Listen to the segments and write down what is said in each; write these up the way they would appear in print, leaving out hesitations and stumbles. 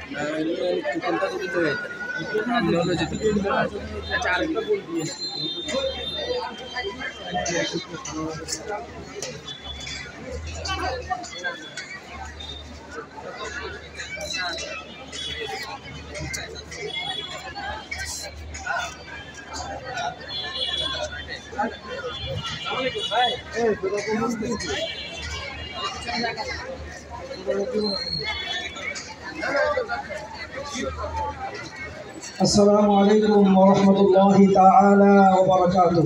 কুপনটা যদি হয়ে যায় সামনে হলো যেতে আচ্ছা আরেকটা বল দিয়ে السلام عليكم ورحمة الله تعالى وبركاته.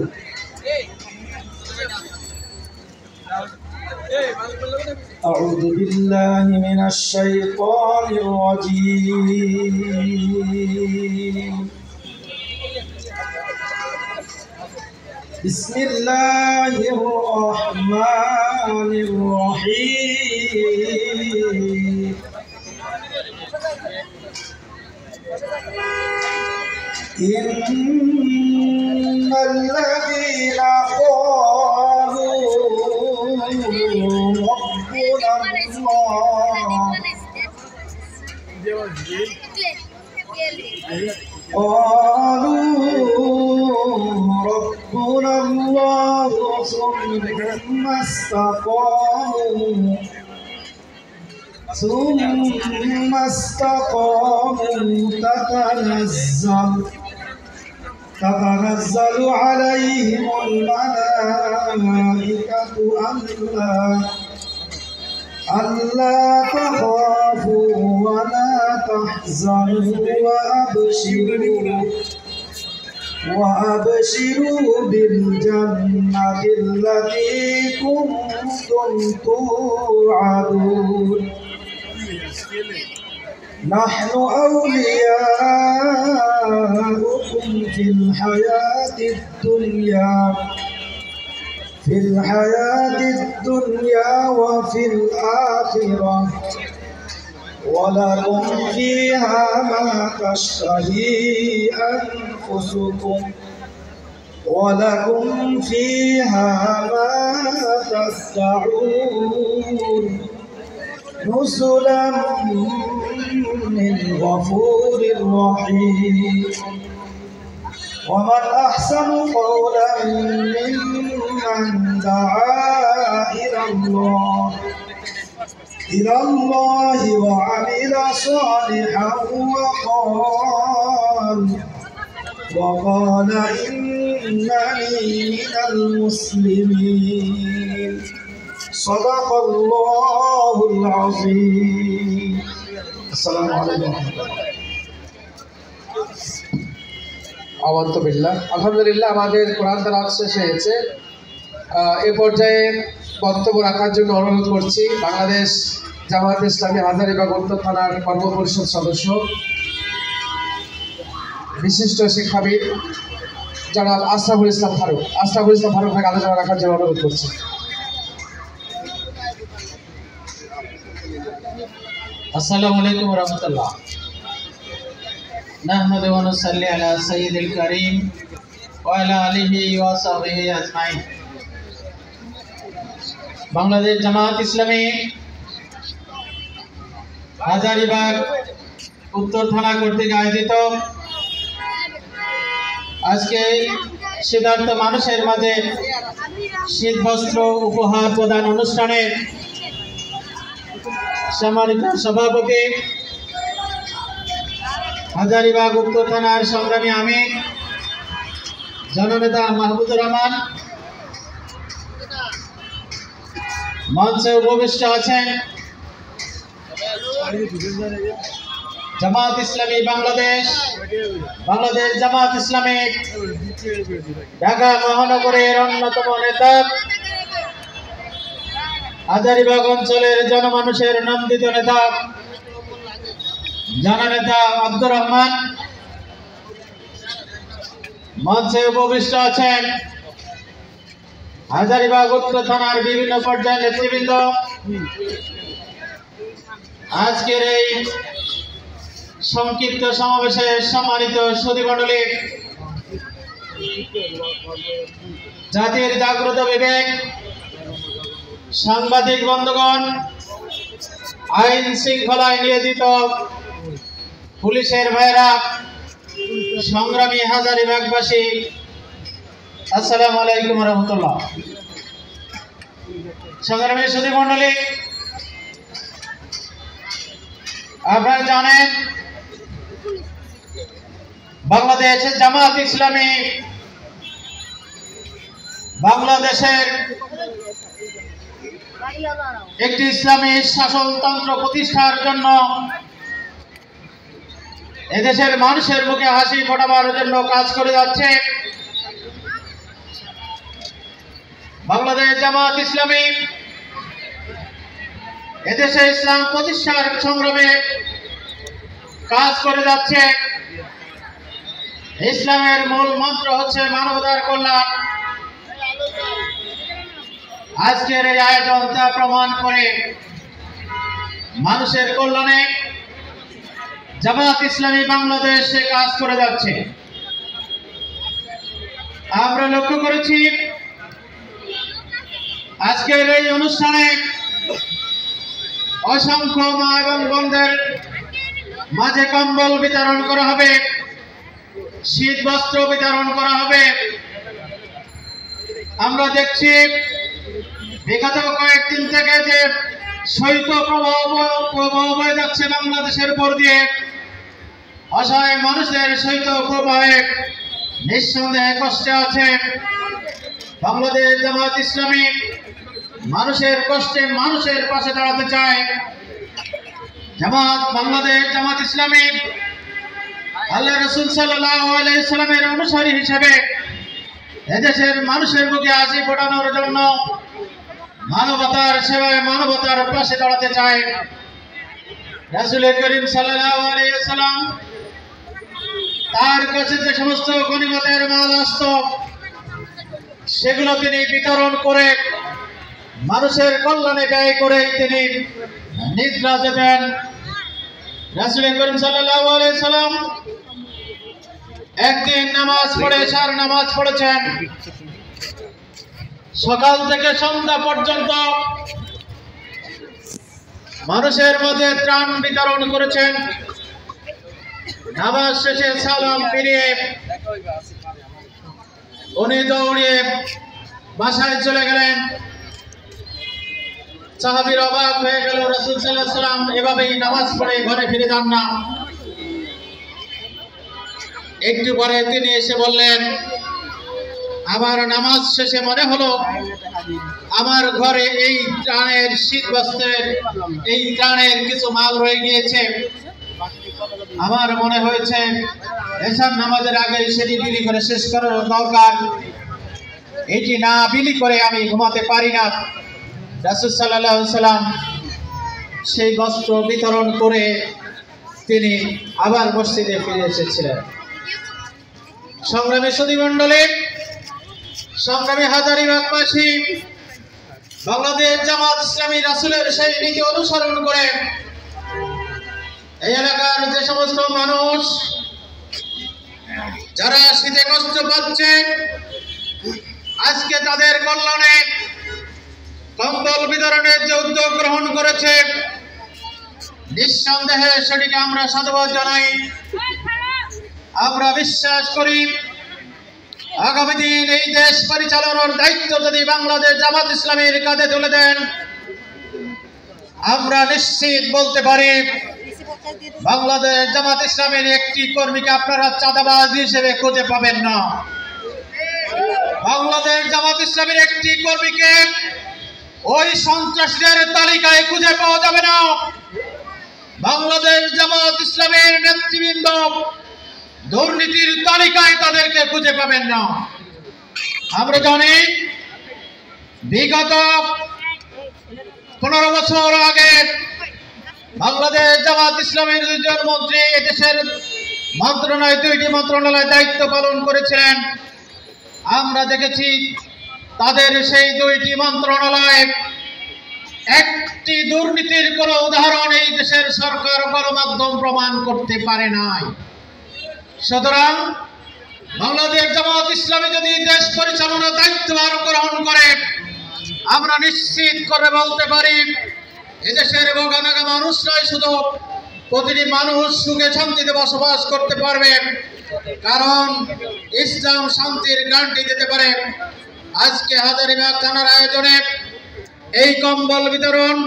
أعوذ بالله من الشيطان الرجيم. بسم الله الرحمن الرحيم. إن الذين قالوا ربنا الله ثم استقاموا تتنزل عليهم الملائكة ألا تخافوا ولا تحزنوا وأبشروا بالجنة التي كنتم توعدون. نحن أولياؤكم في الحياة الدنيا وفي الآخرة ولكم فيها ما تشتهي أنفسكم ولكم فيها ما تدعون نزلا من غفور رحيم. ومن أحسن قولا ممن دعا إلى الله وعمل صالحا وقال إنني من المسلمين. صدق الله العظيم. السلام عليكم. আলহামদুলিল্লাহ আমাদের কোরআন তেলাওয়াত শেষ হয়েছে। এ পর্যায়ে বক্তব্য রাখার জন্য অনুরোধ করছি বাংলাদেশ জামায়াত ইসলামী হাজারীবাগ উত্তর থানার কর্মপরিষদ সদস্য বিশিষ্ট শিক্ষাবিদ জনাব আশরাফুল ইসলাম ফারুক ভাই আলোচনা রাখার জন্য অনুরোধ করছি। अस्सलामु अलैकुम वरहमतुल्लाह। नहमदु व नुसल्ली अला सय्यिदिल करीम व अला आलिहि व सहबिहि अजमाइन। बांग्लादेश जमात इस्लामी हाजारीबाग उत्तर थाना কর্তৃক আয়োজিত আজকে শীতার্ত মানুষের মাঝে শীত বস্ত্র উপহার প্রদান অনুষ্ঠানে সম্মানিত সভাপতি হাজারীবাগ উত্তর থানার সংগ্রামী আমির জননেতা মাহমুদুর রহমান, মঞ্চে উপবিষ্ট আছেন জামাত ইসলামী বাংলাদেশ জামাত ইসলামী ঢাকা মহানগরের অন্যতম নেতা হাজারীবাগ অঞ্চলের জনমানুষের নন্দিত নেতা জননেতা আব্দুর রহমান, মঞ্চে উপবিষ্ট আছেন হাজারীবাগ উত্তর থানার বিভিন্ন পর্যায়ের নেতৃবৃন্দ। আজকের এই সংক্ষিপ্ত সমাবেশে সম্মানিত সুধীমণ্ডলী, জাতির জাগ্রত বিবেক, সাংবাদিক বন্ধুগণ, আইন শৃঙ্খলায় নিয়োজিত পুলিশের ভাইরা, সংগ্রামী হাজারীবাগবাসী, আসসালামু আলাইকুম রহমতুল্লাহ। সংগ্রামী সুধী মণ্ডলী, আপনারা জানেন বাংলাদেশ জামাত ইসলামী বাংলাদেশের একটি ইসলামী শাসনতন্ত্র প্রতিষ্ঠার জন্য এদেশের মানুষের মুখে হাসি ফোটাবার জন্য কাজ করে যাচ্ছে। বাংলাদেশ জামাত ইসলামী এদেশে ইসলাম প্রতিষ্ঠার সংগ্রামে কাজ করে যাচ্ছে। ইসলামের মূল মন্ত্র হচ্ছে মানবতার কল্যাণ। আজকের এই আয়োজন তা প্রমাণ করে। মানুষের কল্যাণে জামাত ইসলামী বাংলাদেশে কাজ করে যাচ্ছে। আমরা লক্ষ্য করেছি আজকের এই অনুষ্ঠানে অসংখ্য মা এবং বোনদের মাঝে কম্বল বিতরণ করা হবে, শীত বস্ত্র বিতরণ করা হবে। আমরা দেখছি বিগত কয়েকদিন থেকে যে শৈত্য প্রবাহ বয়ে যাচ্ছে বাংলাদেশের উপর দিয়ে, অসহায় মানুষের শৈত্য প্রবাহে নিঃসন্দেহে কষ্টে আছে। বাংলাদেশ জামাত ইসলামী মানুষের কষ্টে মানুষের পাশে দাঁড়াতে চায়। বাংলাদেশ জামাত ইসলামী আল্লাহ রাসূল সাল্লাল্লাহু আলাইহি সাল্লামের অনুসারী হিসেবে এদেশের মানুষের মুখে হাসি ফোটানোর জন্য মানবতার সেবায় মানবতার পাশে দাঁড়াতে চায়। রাসূল করিম সাল্লাল্লাহু আলাইহি সাল্লাম তার কাছে যে সমস্ত গনিমতের মাল আসত সেগুলো তিনি বিতরণ করে মানুষের কল্যাণে ব্যয় করে তিনি নিদ্রা যেতেন। রাসূল করিম সাল্লাল্লাহু আলাইহি সাল্লাম একদিন নামাজ পড়ে এশার নামাজ পড়েছেন। সকাল থেকে সন্ধ্যা পর্যন্ত মানুষের মধ্যে ত্রাণ বিতরণ করেছেন। নামাজ শেষে সালাম ফিরিয়ে উনি দৌড়িয়ে বাসায় চলে গেলেন। সাহাবীর অবাক হয়ে গেল, রাসূল সাল্লাল্লাহু আলাইহি সাল্লাম এভাবেই নামাজ পড়ে ঘরে ফিরে যান না। একটু পরে তিনি এসে বললেন, আমার নামাজ শেষে মনে হলো আমার ঘরে এই ত্রাণের শীত বস্ত্রের এই ত্রাণের কিছু মাল রয়ে গিয়েছে। আমার মনে হয়েছে এশার নামাজের আগে সেটি বিলি করে শেষ করার দরকার। এটি না বিলি করে আমি ঘুমাতে পারি না। রাসূল সাল্লাল্লাহু আলাইহি সাল্লাম সেই বস্ত্র বিতরণ করে তিনি আবার মসজিদে ফিরে এসেছিলেন। সংগ্রামী সুধী মণ্ডলী, সংগ্রামী হাজারীবাগবাসী, বাংলাদেশ জামাত ইসলামী রাসূলের সেই নীতি অনুসরণ করে এই এলাকার যে সমস্ত মানুষ যারা শীতে কষ্ট পাচ্ছে আজকে তাদের কল্যাণে কম্বল বিতরণের যে উদ্যোগ গ্রহণ করেছে, নিঃসন্দেহে সেটিকে আমরা সাধুবাদ জানাই। আমরা বিশ্বাস করি আগামী দিন এই দেশ পরিচালনার দায়িত্ব যদি বাংলাদেশ জামাত ইসলামীর কাঁধে তুলে দেন, আমরা নিশ্চিত বলতে পারি বাংলাদেশ জামাত ইসলামের একটি কর্মীকে আপনারা চাঁদাবাজ হিসেবে খুঁজে পাবেন না। বাংলাদেশ জামাত ইসলামের একটি কর্মীকে ওই সন্ত্রাসীদের তালিকায় খুঁজে পাওয়া যাবে না। বাংলাদেশ জামাত ইসলামের নেতৃবৃন্দ দুর্নীতির তালিকায় তাদেরকে খুঁজে পাবেন না। আমরা জানি বিগত 15 বছর আগে বাংলাদেশ জামাত ইসলামের দুজন মন্ত্রী এদেশের দুইটি মন্ত্রণালয়ের দায়িত্ব পালন করেছিলেন। আমরা দেখেছি তাদের সেই দুইটি মন্ত্রণালয়ে একটি দুর্নীতির কোনো উদাহরণ এই দেশের সরকার গণমাধ্যম প্রমাণ করতে পারে নাই। সুতরাং বাংলাদেশ জামাত ইসলামী যদি দেশ পরিচালনার দায়িত্ব গ্রহণ করে, আমরা নিশ্চিত করে বলতে পারি এদেশের বোকানাগা মানুষ নয়, শুধু প্রতিটি মানুষ সুখে শান্তিতে বসবাস করতে পারবে, কারণ ইসলাম শান্তির গ্যারান্টি দিতে পারে। আজকে হাজারীবাগ থানার আয়োজনে এই কম্বল বিতরণ,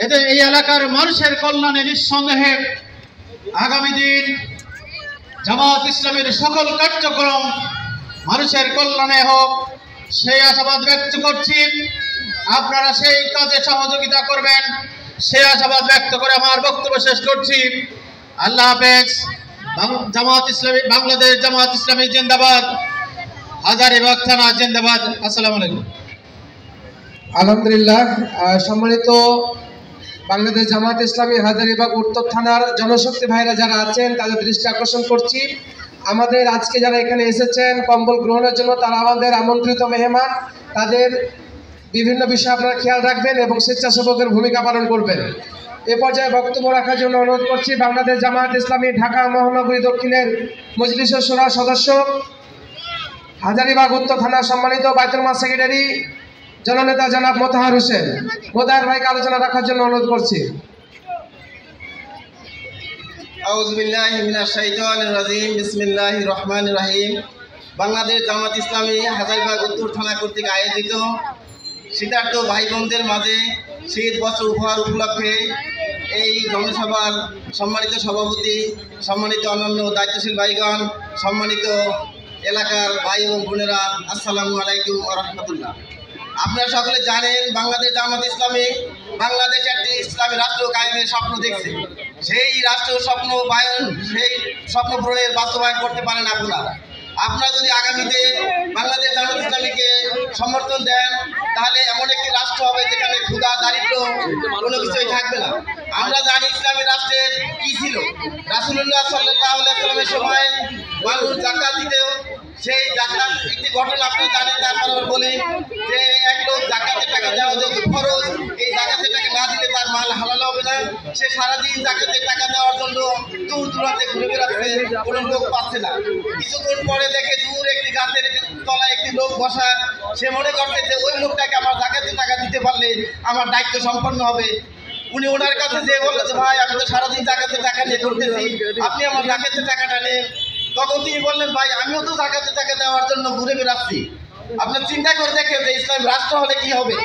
এতে এই এলাকার মানুষের কল্যাণে নিঃসন্দেহে আগামী দিন জামাত ইসলামের সকল কার্যক্রম মানুষের কল্যাণে হোক, সেই আশাবাদ ব্যক্ত করছি। আপনারা সেই কাজে সহযোগিতা করবেন, সেই আশাবাদ ব্যক্ত করে আমার বক্তব্য শেষ করছি। আল্লাহ হাফেজ। জামাত ইসলামী, বাংলাদেশ জামাত ইসলামী জিন্দাবাদ, হাজারীবাগ থানা জিন্দাবাদ। আসসালামু আলাইকুম। আলহামদুলিল্লাহ। সম্মানিত বাংলাদেশ জামাত ইসলামী হাজারীবাগ উত্তর থানার জনশক্তি ভাইরা যারা আছেন তাদের দৃষ্টি আকর্ষণ করছি, আমাদের আজকে যারা এখানে এসেছেন কম্বল গ্রহণের জন্য, তারা আমাদের আমন্ত্রিত মেহমান। তাদের বিভিন্ন বিষয়ে আপনারা খেয়াল রাখবেন এবং স্বেচ্ছাসেবকের ভূমিকা পালন করবেন। এ পর্যায়ে বক্তব্য রাখার জন্য অনুরোধ করছি বাংলাদেশ জামাত ইসলামী ঢাকা মহানগরী দক্ষিণের মজলিস শুরা সদস্য, হাজারীবাগ উত্তর থানার সম্মানিত বাইতুল মাল সেক্রেটারি জননেতা জনাব মোতাহার হোসেন। মোতাহার ভাইকে আলোচনা রাখার জন্য অনুরোধ করছি। আউযু বিল্লাহি মিনাশ শাইতানির রাজিম। বিসমিল্লাহির রহমানির রহিম। বাংলাদেশ জামাত ইসলামী হাজারীবাগ উত্তর থানা কর্তৃক আয়োজিত শীতার্থ ভাই বোনদের মাঝে শীত বস্ত্র উপহার উপলক্ষে এই জনসভার সম্মানিত সভাপতি, সম্মানিত অন্যান্য দায়িত্বশীল ভাইগণ, সম্মানিত এলাকার ভাই এবং বোনেরা, আসসালামু আলাইকুম ওয়া রাহমাতুল্লাহ। আপনারা সকলে জানেন বাংলাদেশ জামাত ইসলামী বাংলাদেশ একটি ইসলামী রাষ্ট্র কায়েমের স্বপ্ন দেখছে। সেই রাষ্ট্র স্বপ্ন সেই স্বপ্ন পূরণের বাস্তবায়ন করতে পারেন আপনারা যদি আগামীতে বাংলাদেশ জামাত ইসলামীকে সমর্থন দেন, তাহলে এমন একটি রাষ্ট্র হবে যেখানে ক্ষুধা দারিদ্র কোনো কিছুই থাকবে না। আমরা জানি ইসলামী রাষ্ট্রের কি ছিল। রাসূলুল্লাহ সাল্লাল্লাহু আলাইহি ওয়াসাল্লামের সময় মানুষ যাকাত দিত, সেই যাকাত একটি ঘটনা আপনারা জানেন। তারপর বলি যে এক লোক যাকাতের টাকা দেওয়া যেহেতু ফরজ, এই যাকাতের টাকা না দিলে তার মাল হালাল হবে না। সে সারাদিন যাকাতের টাকা দেওয়ার জন্য দূর দূরান্তে ঘুরে বেড়াচ্ছে, কোনো লোক পাচ্ছে না। কিছুক্ষণ পরে দেখে দূর একটি গাছের তলায় একটি লোক বসা। সে মনে করছে যে ওই লোকটাকে আমার যাকাতের টাকা দিতে পারলে আমার দায়িত্ব সম্পন্ন হবে। উনি ওনার কাছে যে বললো যে ভাই, আমি তো সারাদিন যাকাতের টাকা নিয়ে ঘুরতেছি, আপনি আমার যাকাতের টাকাটা নেন। তখন তিনি বললেন, ভাই আমিও তো যাকাতের টাকা দেওয়ার জন্য ঘুরে বেড়াচ্ছি। আপনার চিন্তা করে দেখেন যে ইসলাম রাষ্ট্র হলে কি হবে।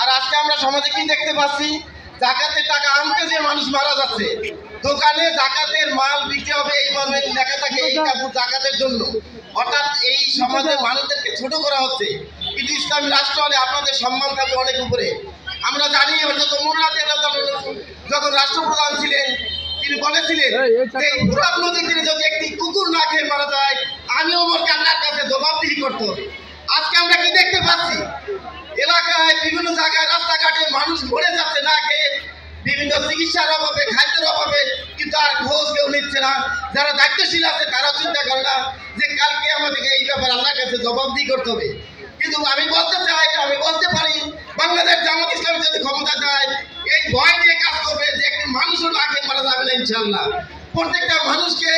আর আজকে আমরা সমাজে কি দেখতে পাচ্ছি, যাকাতের টাকা আনতে যে মানুষ মারা যাচ্ছে। দোকানে যাকাতের মাল বিক্রি হবে এই মর্মে লেখা থাকে, এই কাপড় যাকাতের জন্য। অর্থাৎ এই সমাজের মানুষদেরকে ছোট করা হচ্ছে। কিন্তু ইসলামী রাষ্ট্র হলে আপনাদের সম্মান থাকবে অনেক উপরে। আমরা জানি হযরত ওমর রাদিয়াল্লাহু তাআলা যখন রাষ্ট্রপ্রধান ছিলেন, তিনি বলেছিলেন যে ফুরাত নদীর তীরে যদি একটি কুকুর না খেয়ে মারা যায়, আমি ওমরকে আল্লাহর কাছে জবাবদিহি করতে হবে। আজকে আমরা কি দেখতে পাচ্ছি, এলাকায় বিভিন্ন জায়গায় রাস্তাঘাটে মানুষ মরে যাচ্ছে না খেয়ে, বিভিন্ন চিকিৎসার অভাবে, খাদ্যের অভাবে, কিন্তু আর খোঁজ কেউ নিচ্ছে না। যারা দায়িত্বশীল আছে তারা চিন্তা করে না যে কালকে আমাদেরকে এই ব্যাপারে আল্লাহর কাছে জবাবদিহি করতে হবে। কিন্তু আমি বলতে পারি বাংলাদেশ জামাত ইসলামী যদি ক্ষমতা যায়, এই ভয় নিয়ে কাজ করবে যে একটি মানুষও না খেয়ে মারা যাবে না ইনশাআল্লাহ। প্রত্যেকটা মানুষকে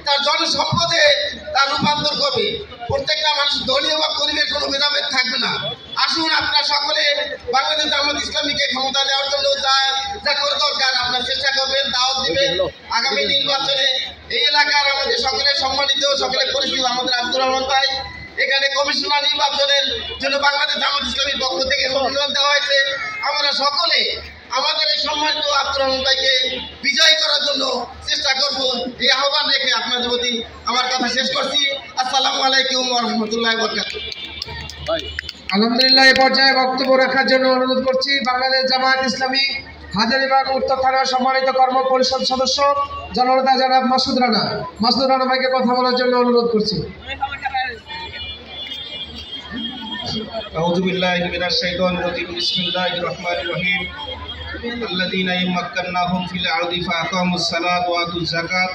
তার জনসম্পদে তার রূপান্তর করবে। প্রত্যেকটা মানুষ দলীয় বা গরিবের কোনো ভেদাভেদ থাকবে না। আসুন আপনারা সকলে বাংলাদেশ জামাত ইসলামীকে ক্ষমতা দেওয়ার জন্য যা করে দরকার আপনারা চেষ্টা করবেন, দাওয়াত দিবেন। আগামী নির্বাচনে এই এলাকার আমাদের সকলের সম্মানিত, সকলের পরিচিত আমাদের আব্দুর রহমান ভাই, এখানে কমিশনার নির্বাচনের জন্য বাংলাদেশ জামাত ইসলামীর পক্ষ থেকে মনোনয়ন দেওয়া হয়েছে। আমরা সকলে আমাদের এই সম্মানিত আব্দুর রহমান ভাইকে বিজয় করার জন্য চেষ্টা করব, এই আহ্বান রেখে আপনাদের প্রতি আমার কথা শেষ করছি। আসসালামু আলাইকুম ওয়া রাহমাতুল্লাহি ওয়া বারাকাতুহু। আলহামদুলিল্লাহ। এ পর্যায়ে বক্তব্য রাখার জন্য অনুরোধ করছি বাংলাদেশ জামাত ইসলামী হাজারীবাগ উত্তর থানার সম্মানিত কর্ম পরিষদ সদস্য জননেতা জনাব মাসুদ রানা। মাসুদ রানা ভাইকে কথা বলার জন্য অনুরোধ করছি। أعوذ بالله من الشيطان الرجيم بسم الله الرحمن الرحيم الذين يمكنناهم في الأرض فأقاموا الصلاة وآتوا الزكاة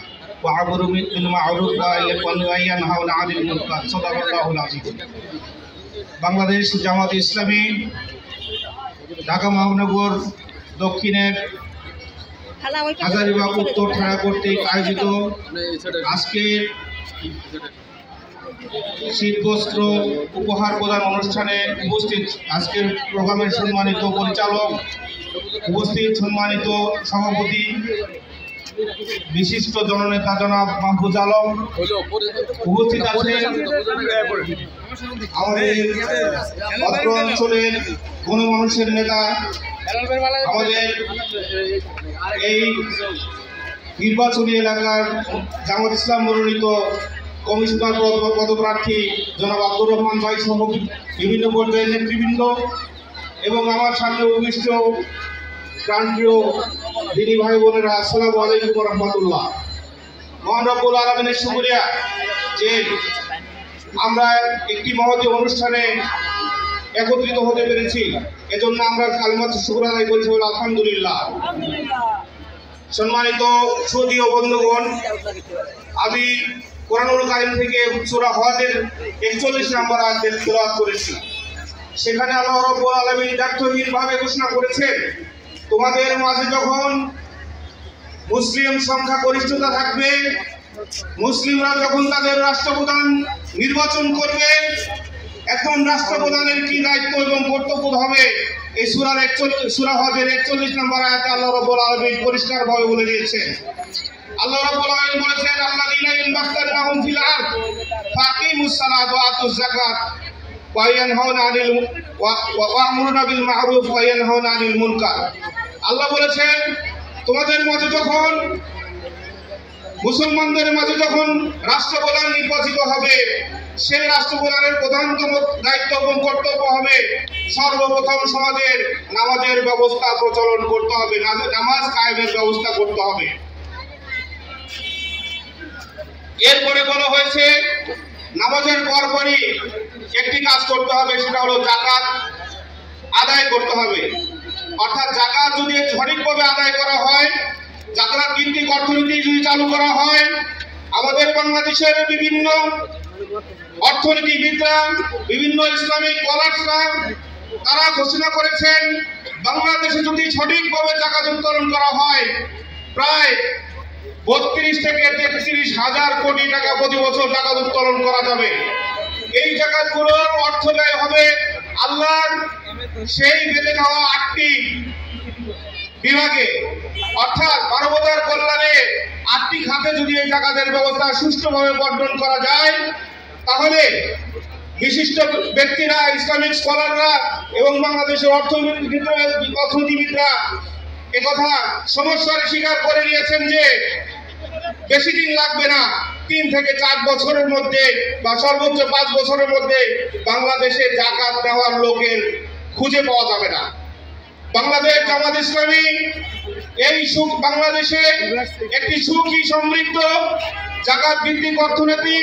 وعمروا بالمعروف وينهون عن المنكر صدق الله العظيم। বাংলাদেশ জামাত ইসলামী ঢাকা মহানগর দক্ষিণের হাজারীবাগ উত্তর থানা কর্তৃক আয়োজিত আজকের শীতবস্ত্র উপহার প্রদান অনুষ্ঠানে উপস্থিত আজকের প্রোগ্রামের সম্মানিত পরিচালক, উপস্থিত সম্মানিত সভাপতি, বিশিষ্ট জননেতা জনাব মাহফুজ আলম, উপস্থিত আছেন আমাদের অত্র অঞ্চলের গণমানুষের নেতা, আমাদের এই নির্বাচনী এলাকার জামাত ইসলাম মনোনীত কমিশনার পদপ্রার্থী জনাব আব্দুর রহমান ভাই সহ বিভিন্ন পর্যায়ের নেতৃবৃন্দ এবং আমার সামনে উপবিষ্ট প্রাণপ্রিয় দিনী ভাই বোনেরা, আসসালামু আলাইকুম ওয়া রাহমাতুল্লাহ। মহান রব্বুল আলামিনের শুকরিয়া যে আমরা একটি মহতী অনুষ্ঠানে একত্রিত হতে পেরেছি, এজন্য আমরা কালিমাত শুকর আদায় করেছি, আলহামদুলিল্লাহ। সম্মানিত সুধী ও বন্ধুগণ, আমি কোরআনুল কারীম থেকে সূরা হজের 41 নম্বর আয়াত তেলাওয়াত করেছি। সেখানে আল্লাহ রাব্বুল আলামিন দায়িত্বহীনভাবে ঘোষণা করেছেন, তোমাদের মাঝে যখন মুসলিম সংখ্যা গরিষ্ঠতা থাকবে, মুসলিমরা যখন তাদের রাষ্ট্রপ্রধান নির্বাচন করবে, এখন রাষ্ট্রপ্রধানের কি দায়িত্ব এবং কর্তব্য হবে এই সূরা হজের 41 নম্বর আয়াতে আল্লাহ রাব্বুল আলামিন পরিষ্কারভাবে বলে দিয়েছেন। আল্লাহ রাব্বুল আলামিন বলেছেন, আল্লাযীনা ইনবাস্তারনাহুম ফিল আরদ ফাকিমুস সালাতা ওয়া আতুজ যাকাত ওয়া ইয়ানহাউনা আনিল ওয়া আমরুনা বিল মা'রুফ ওয়া ইয়ানহাউনা আনিল মুনকার। আল্লাহ বলেছেন, তোমাদের মাঝে যখন মুসলমানদের মাঝে যখন রাষ্ট্রপ্রধান নির্বাচিত হবে, সেই রাষ্ট্রপ্রধানের প্রধানতম দায়িত্ব এবং কর্তব্য হবে সর্বপ্রথম সমাজের নামাজের ব্যবস্থা প্রচলন করতে হবে, নামাজ কায়েমের ব্যবস্থা করতে হবে। এরপরে বলা হয়েছে নামাজের পরপরই একটি কাজ করতে হবে, সেটা হলো যাকাত আদায় করতে হবে। অর্থাৎ যাকাত যদি সঠিকভাবে আদায় করা হয়, যাকাত ভিত্তিক অর্থনীতি যদি চালু করা হয়, আমাদের বাংলাদেশের বিভিন্ন অর্থনীতিবিদরা, বিভিন্ন ইসলামিক স্কলারসরা তারা ঘোষণা করেছেন, বাংলাদেশে যদি সঠিকভাবে যাকাত উত্তোলন করা হয়, প্রায় 32 থেকে 33 হাজার কোটি টাকা প্রতি বছর যাকাত উত্তোলন করা যাবে। এই যাকাতগুলোর অর্থ ব্যয় হবে আল্লাহর সেই বেঁধে দেওয়া 8টি বিভাগে, অর্থাৎ মানবতার কল্যাণে 8টি খাতে যদি এই যাকাতের ব্যবস্থা সুষ্ঠুভাবে বন্টন করা যায়, তাহলে বিশিষ্ট ব্যক্তিরা, ইসলামিক স্কলাররা এবং বাংলাদেশের অর্থনীতিবিদরা একথা সমস্যার স্বীকার করে নিয়েছেন যে বেশি দিন লাগবে না, 3 থেকে 4 বছরের মধ্যে বা সর্বোচ্চ 5 বছরের মধ্যে বাংলাদেশে যাকাত দেওয়ার লোকের খুঁজে পাওয়া যাবে না। বাংলাদেশ জামাত ইসলামী এই বাংলাদেশে একটি সুখী সমৃদ্ধ যাকাত ভিত্তিক অর্থনীতি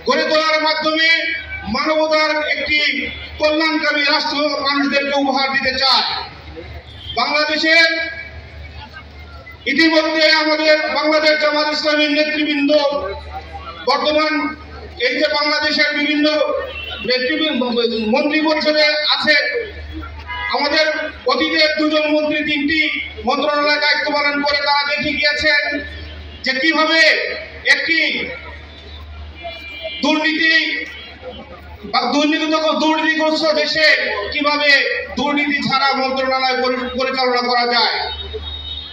গড়ে তোলার মাধ্যমে মানবতার একটি কল্যাণকামী রাষ্ট্র মানুষদেরকে উপহার দিতে চায়। বাংলাদেশের ইতিমধ্যে আমাদের বাংলাদেশ জামাত ইসলামীর নেতৃবৃন্দ বর্তমান এই যে বাংলাদেশের বিভিন্ন মন্ত্রী পরিষদে আছে, আমাদের অতীতের 2 জন মন্ত্রী 3টি মন্ত্রণালয়ে দায়িত্ব পালন করে তারা দেখে গিয়েছেন যে কিভাবে একটি দুর্নীতিগ্রস্ত দেশে কিভাবে দুর্নীতি ছাড়া মন্ত্রণালয় পরিচালনা করা যায়,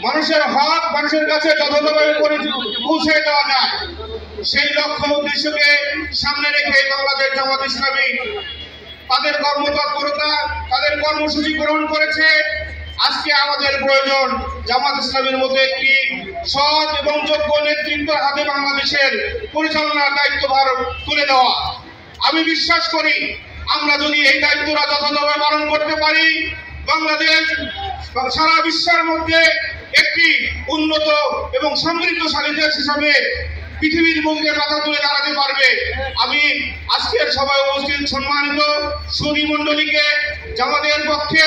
মানুষের হক মানুষের কাছে যথাযথভাবে পৌঁছে দেওয়া যায়। সেই লক্ষ্য উদ্দেশ্যকে সামনে রেখে বাংলাদেশ জামাত ইসলামী তাদের কর্মতৎপরতা, তাদের কর্মসূচি গ্রহণ করেছে। আজকে আমাদের প্রয়োজন জামাত ইসলামের মধ্যে একটি সৎ এবং যোগ্য নেতৃত্বের হাতে বাংলাদেশের পরিচালনার দায়িত্বভার তুলে দেওয়া। আমি বিশ্বাস করি আমরা যদি এই দায়িত্বটা যথাযথভাবে পালন করতে পারি, বাংলাদেশ সারা বিশ্বের মধ্যে একটি উন্নত এবং সমৃদ্ধশালী দেশ হিসাবে পৃথিবীর বুকে মাথা তুলে দাঁড়াতে পারবে। আমি আজকের সভায় উপস্থিত সম্মানিত সুধী মণ্ডলীকে জামাতের পক্ষে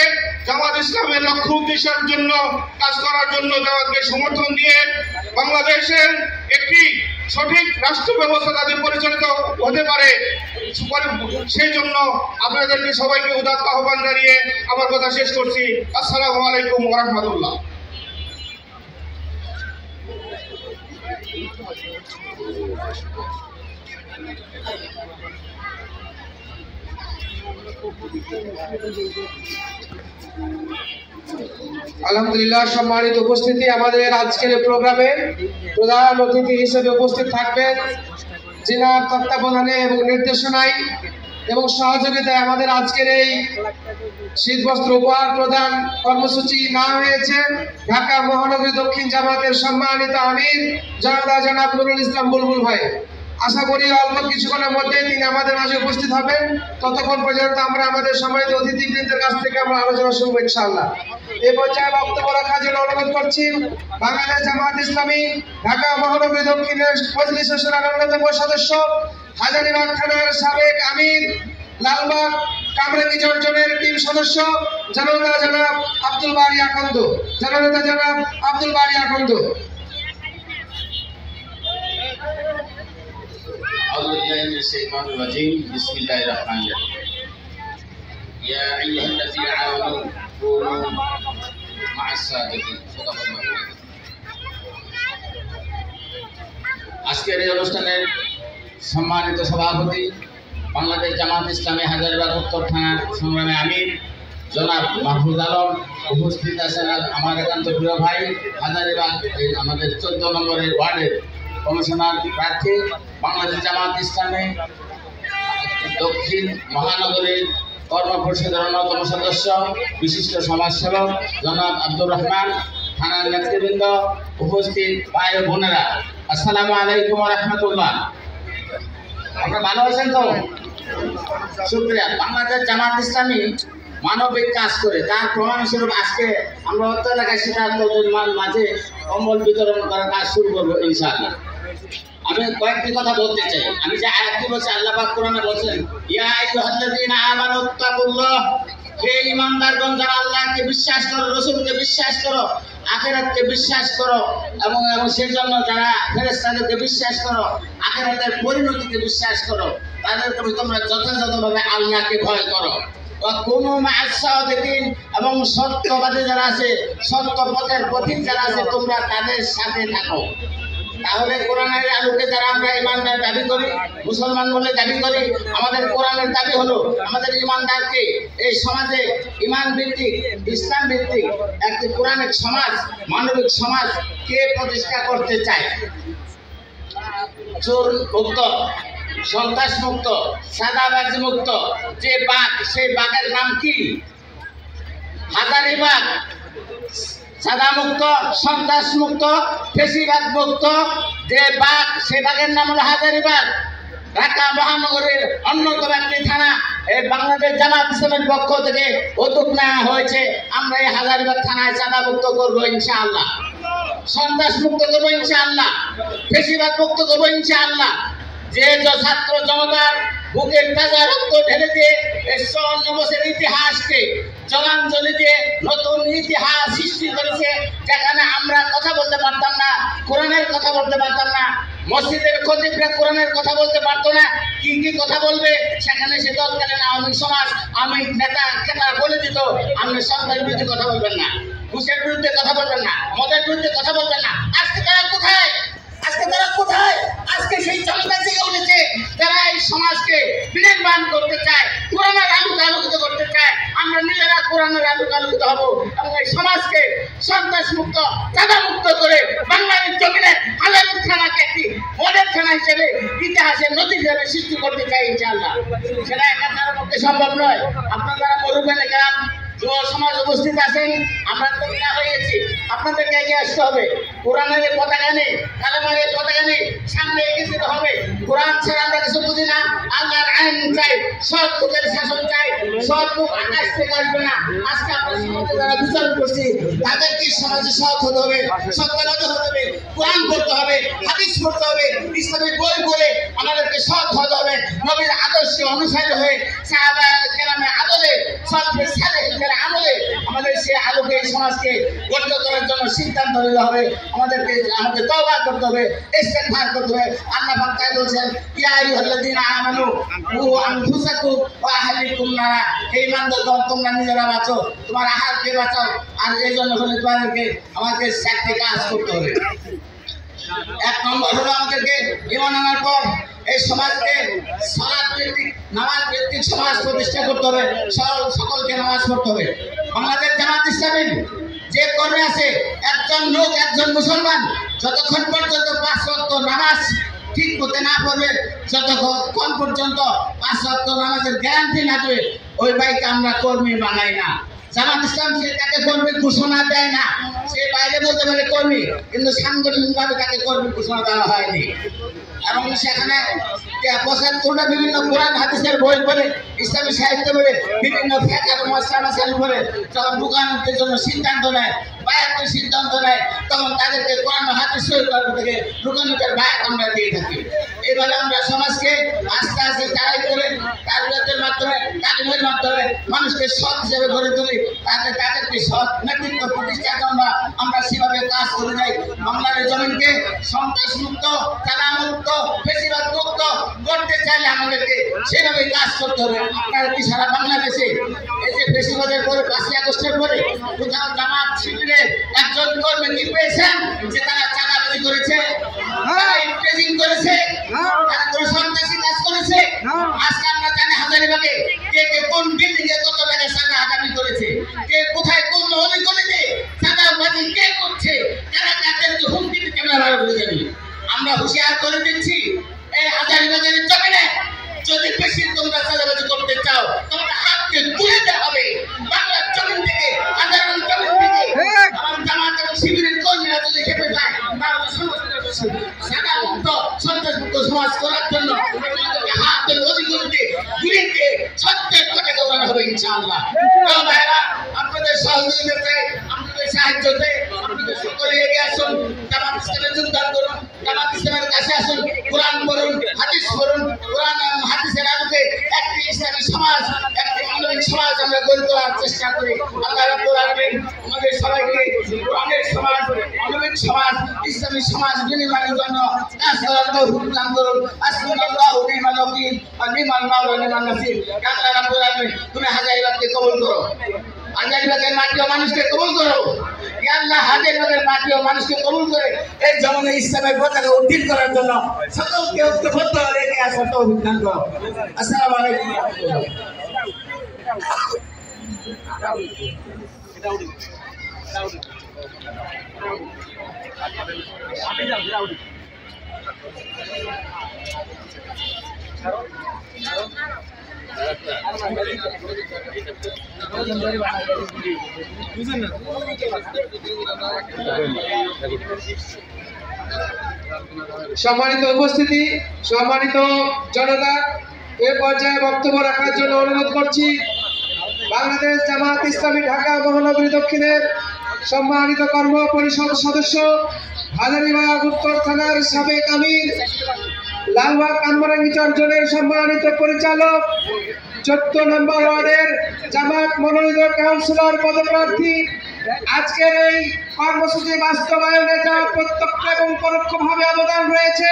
জামাত ইসলামের লক্ষ্য উদ্দেশ্যের জন্য কাজ করার জন্য জামাতকে সমর্থন দিয়ে বাংলাদেশের একটি সঠিক রাষ্ট্র ব্যবস্থা তাদের পরিচালিত হতে পারে, সেই জন্য আপনাদেরকে সবাইকে উদাত্ত আহ্বান জানিয়ে আমার কথা শেষ করছি। আসসালামু আলাইকুম ওয়া রাহমাতুল্লাহ। আলহামদুলিল্লাহ, সম্মানিত উপস্থিতি, আমাদের আজকের প্রোগ্রামে প্রধান অতিথি হিসেবে উপস্থিত থাকবেন যিনার তত্ত্বাবধানে এবং নির্দেশনায় এবং সহযোগিতায় আমাদের আজকের এই শীতবস্ত্র উপহার প্রদান কর্মসূচি নেওয়া হয়েছে ঢাকা মহানগরী দক্ষিণ জামাতের সম্মানিত আমির জনাব নুরুল ইসলাম বুলবুল ভাই। আশা করি অল্প কিছুক্ষণের মধ্যে তিনি আমাদের মাঝে উপস্থিত হবেন। ততক্ষণ পর্যন্ত আমরা আমাদের সম্মানিত অতিথিবৃন্দের কাছ থেকে আমরা আলোচনা শুনবো ইনশাআল্লাহ। এই পর্যায়ে বক্তব্য রাখার জন্য অনুরোধ করছি বাংলাদেশ জামাত ইসলামী ঢাকা মহানগরী দক্ষিণের মজলিস শূরার অন্যতম সদস্য, হাজারীবাগ থানার সাবেক আমির, লালবাগ কামরাঙ্গী জর্জনের টিম সদস্য জননেতা জনাব আব্দুল বারী আকন্দ। أعوذ بالله من الشيطان الرجيم بسم الله الرحمن الرحيم يا أيها الذين آمنوا كونوا مع الصادقين صدق الله العظيم আজকের এই অনুষ্ঠানের সম্মানিত সভাপতি বাংলাদেশ জামাত ইসলামী হাজারীবাগ উত্তর থানার সংগ্রামী আমির জনাব মাহফুজ আলম, উপস্থিত আছেন আমার একান্ত প্রিয় ভাই হাজারীবাগ আমাদের 14 নম্বরের ওয়ার্ডের কমিশনার প্রার্থী, বাংলাদেশ জামাত ইসলামী দক্ষিণ মহানগরীর কর্ম পরিষদের অন্যতম সদস্য, বিশিষ্ট সমাজসেবক জনাব আব্দুর রহমান, থানার নেতৃবৃন্দ, উপস্থিত ভাই ও বোনেরা, আসসালামু আলাইকুম ওয়া রাহমাতুল্লাহ। আপনারা ভালো আছেন তো? শুকরিয়া। বাংলাদেশ জামাত ইসলামী মানবিক কাজ করে, তার প্রমাণস্বরূপ আজকে আমরা অত্র এলাকায় শীতার্তদের মাঝে কম্বল বিতরণ করার কাজ শুরু করবো ইনশাআল্লাহ। আমি কয়েকটি কথা বলতে চাই। আমি যে আয়াতটি বলছি, আল্লাহ পাক কোরআনে বলেন, ইয়া আইয়ুহাল্লাযীনা আমানুত্তাকুল্লাহ, হে ঈমানদারগণ, যারা আল্লাহকে বিশ্বাস করো, রাসূলকে বিশ্বাস করো, আখিরাতকে বিশ্বাস করো এবং সেই জন্য যারা ফেরেশতাদেরকে বিশ্বাস করো, আখিরাতের পরিণতিকে বিশ্বাস করো, তাদেরকে তোমরা যথাযথভাবে আল্লাহকে ভয় করো। কোনো মাসাদিন এবং সত্যবাদী যারা আছে, সত্য পথের পথিক যারা আছে, তোমরা তাদের সাথে থাকো। তাহলে কোরআনের আলোকে যারা আমরা ইমানদার দাবি করি, মুসলমান বলে দাবি করি, আমাদের কোরআনের দাবি হলো আমাদের ইমানদারকে এই সমাজে ইমান ভিত্তিক, ইসলাম ভিত্তিক একটি কোরআনিক সমাজ, মানবিক সমাজ কে প্রতিষ্ঠা করতে চায়। চোর মুক্ত, সন্ত্রাস মুক্ত, সাদাবাজি মুক্ত যে বাঘ, সেই বাঘের নাম কি? হাজারীবাগ। সাদা মুক্ত, সন্ত্রাস মুক্ত, ফেসিবাদ মুক্ত যে বাঘ, সেই বাঘের নাম হলো হাজারীবাগ। ঢাকা মহানগরীর অন্যতম একটি থানা এই বাংলাদেশ জামাত ইসলামের পক্ষ থেকে উদ্যোগ নেওয়া হয়েছে, আমরা এই হাজারীবাগ থানায় সাদা মুক্ত করবো ইনশাআল্লাহ, সন্ত্রাস মুক্ত করবো ইনশাআল্লাহ, ফেসিবাদ মুক্ত করবো ইনশাআল্লাহ। যে ছাত্র জনতার বুকের তাজা রক্ত ঢেলে দিয়ে 54 বছরের ইতিহাসকে জলাঞ্জলি দিয়ে নতুন ইতিহাস সৃষ্টি করেছে, যেখানে আমরা কথা বলতে পারতাম না, কোরআনের কথা বলতে পারতাম না, মসজিদের খতিবরা কোরআনের কথা বলতে পারতো না, কি কি কথা বলবে, সেখানে সে দলকালীন আওয়ামী সমাজ, আওয়ামী নেতা কেতা বলে দিত, আপনি সরকারের বিরুদ্ধে কথা বলবেন না, ঘুষের বিরুদ্ধে কথা বলবেন না, মদের বিরুদ্ধে কথা বলবেন না। আজকে তারা কোথায়? আজকে সেই জনতা জেগে উঠেছে যারা এই সমাজকে বিনির্মাণ করতে চায়, কোরআনের আলোকে আলোকিত করতে চায়। আমরা নিজেরা কোরআনের আলোকে আলোকিত হব এবং এই সমাজকে সন্ত্রাস মুক্ত, চাঁদা মুক্ত করে বাংলাদেশ জমিনে হাজারীবাগ থানাকে একটি মডেল থানা হিসেবে ইতিহাসের নথি হিসেবে সৃষ্টি করতে চাই ইনশাআল্লাহ। সেটা একা কারোর পক্ষে সম্ভব নয়। আপনারা যারা মুরব্বী গ্রাম যুব সমাজ উপস্থিত আছেন, আমরা তৈরি হয়েছি, আপনাদেরকে এগিয়ে আসতে হবে। কোরআনের পতাকা নেই, কালেমার পতাকা নেই, সামনে এগিয়ে যেতে হবে। কোরআন ছাড়া আমরা কিছু বুঝি না। আল্লাহর আইন চাই, সৎ লোকের শাসন চাই, সৎ লোক আকাশ থেকে আসবে না। আজকে আমরা সমাজে যারা বিচার করছি, তাদেরকে সমাজে সৎ হতে হবে, সত্যবাদী হতে হবে, কোরআন পড়তে হবে, হাদিস পড়তে হবে, ইসলামিক বই পড়ে আমাদেরকে সৎ হতে হবে, নবীর আদর্শে অনুসারী হয়ে সাহাবা কেরামের আদলে, সৎ সালেহীনদের আমলে আমাদের সেই আলোকে এই সমাজকে গঠিত করার জন্য সিদ্ধান্ত নিতে হবে। আমাদের তওবা করতে হবে, ইস্তেগফার করতে হবে। আল্লাহ পাক তাই বলেছেন, ইয়া আইয়ুহাল্লাযীনা আমানু কু আনফুসাকুম ওয়া আহলিকুম নারা, হে ঈমানদারগণ, তোমরা নিজেরা বাঁচো, তোমার আহারকে বাঁচাও। আর এই জন্য হলে তোমাদেরকে আমাকে চারটি কাজ করতে হবে। এক নম্বর হলো আমাদেরকে ঈমান আনার পর এই সমাজকে সালাত ভিত্তিক নামাজ ভিত্তিক সমাজ প্রতিষ্ঠা করতে হবে, সকলকে নামাজ পড়তে হবে। বাংলাদেশ জামাত ইসলামী যে কর্মে আছে একজন লোক, একজন মুসলমান যতক্ষণ পর্যন্ত 5 ওয়াক্ত নামাজ ঠিক করতে না পারবে, যতক্ষণ পর্যন্ত 5 ওয়াক্ত নামাজের গ্যারান্টি না দেবে, ওই ভাইকে আমরা কর্মী বানাই না। জামাত ইসলাম সে তাকে কর্মী ঘোষণা দেয় না, সে বাইরে বলতে পারে কর্মী, কিন্তু সাংগঠনিকভাবে তাকে কর্মী ঘোষণা দেওয়া হয়নি। এবং সেখানে 75টা বিভিন্ন কোরআন হাদিসের বই পড়ে, ইসলামী সাহিত্য পড়ে, বিভিন্ন ফিকহ মাসাইল পড়ে যখন রুকানোর জন্য সিদ্ধান্ত নেয়, বায়াতের সিদ্ধান্ত নেয়, তখন তাদেরকে কোরআন হাদিস থেকে রুকানোর বায়াত আমরা দিয়ে থাকি। এবারে আমরা সমাজকে আস্তে আস্তে তারাই করে তারবিয়াতের মাধ্যমে, তালিমের মাধ্যমে মানুষকে সৎ হিসেবে গড়ে তুলি, তাদেরকে সৎ নেতৃত্ব প্রতিষ্ঠার জন্য আমরা সেভাবে কাজ করে যাই। বাংলার জমিনকে সন্ত্রাস মুক্ত, চাঁদামুক্ত, বেশিরভাগ মুক্ত করতে চাইলে আমাদেরকে সেভাবে কাজ করতে হবে। আপনারা কি সারা বাংলাদেশে এই যে বেশিরভাগের পরে 5ই আগস্টের পরে কোথাও জামাত শিবিরের একজন কর্মী কি পেয়েছেন যে তারা চাঁদাবাজি করেছে, তারা ইনক্রেজিং করেছে, তারা কোনো সন্ত্রাসী কাজ করেছে? আজকে আমরা জানি হাজারীবাগে কে কে কোন বিল্ডিং এ কত টাকা চাঁদা আদায় করেছে, কে কোথায় কোন অলিগলিতে চাঁদাবাজি কে করছে, তারা তাদেরকে হুমকি দিতে আমরা বলে জানি। আমরা হুঁশিয়ার করে দিচ্ছি, এই হাজারীবাগের জমিনে যদি বেশি তোমরা চাঁদাবাজি করতে চাও তোমাদের হাতকে তুলে দিতে হবে বাংলার জমিন থেকে, হাজারীবাগ জমিন থেকে। আমার জামাত এবং শিবিরের কর্মীরা যদি খেপে যায় সাদামুক্ত, সন্ত্রাসমুক্ত সমাজ করার জন্য হাতের অলিগলিতে গুলিতে সত্যের কথা দৌড়ানো হবে ইনশাআল্লাহ। ভাইরা, আপনাদের সহযোগিতায়, আপনাদের সাহায্যতে আপনাদের সকলে এগিয়ে আসুন, জামাত ইসলামে যোগদান করুন, জামাত ইসলামের কাছে আসুন, কোরআন পড়ুন, হাদিস পড়ুন, কোরআন এবং হাদিসের আলোকে একটি ইসলামী সমাজ, একটি মানবিক সমাজ আমরা গড়ে তোলার চেষ্টা করি। আল্লাহ রাব্বুল আলামিন আমাদের সবাইকে কোরআনের সমাজ, মানবিক সমাজ, ইসলামী সমাজ বিনির্মাণের জন্য কাজ করার তৌফিক দান করুন। আসসালামু নি'মাল ওয়াকিল ওয়া নি'মাল মাওলা ওয়া নি'মান নাসির। আল্লাহ রাব্বুল আলামিন তুমি হাজারীবাগকে কবুল করো, হাজারীবাগের মাটি ও মানুষকে কবুল করো। ইয়া আল্লাহ, হাজারীবাগের মাটি ও মানুষকে কবুল করে এই জমিনে ইসলামের পতাকা উড্ডীন করার জন্য সকলকে ঐক্যবদ্ধ হয়ে এগিয়ে আসার তৌফিক দান করো। আসসালামু আলাইকুম ওয়া রাহমাতুল্লাহ। সম্মানিত উপস্থিতি, সম্মানিত জনতা, এ পর্যায়ে বক্তব্য রাখার জন্য অনুরোধ করছি বাংলাদেশ জামাত ইসলামী ঢাকা মহানগরী দক্ষিণের সম্মানিত কর্ম পরিষদ সদস্য, হাজারীবাগ উত্তর থানার সাবেক আমির, লালবাগ কামরাঙ্গী অঞ্চলের সম্মানিত পরিচালক, 14 নম্বর ওয়ার্ডের জামাত মনোনীত কাউন্সিলর পদপ্রার্থী, আজকের এই কর্মসূচি বাস্তবায়নে যার প্রত্যক্ষ এবং পরোক্ষভাবে অবদান রয়েছে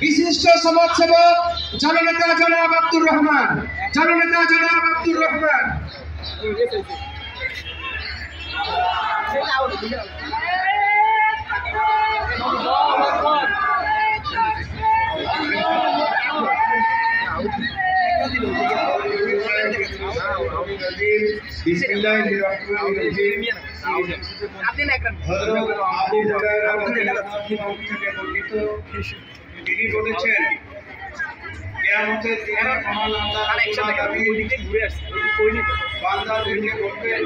বিশিষ্ট সমাজসেবক জননেতা জনাব আব্দুর রহমান, জননেতা জনাব আব্দুর রহমান। তিনি বলেছেন কিয়ামতের দিনে মহান বান্দাদেরকে বলবেন,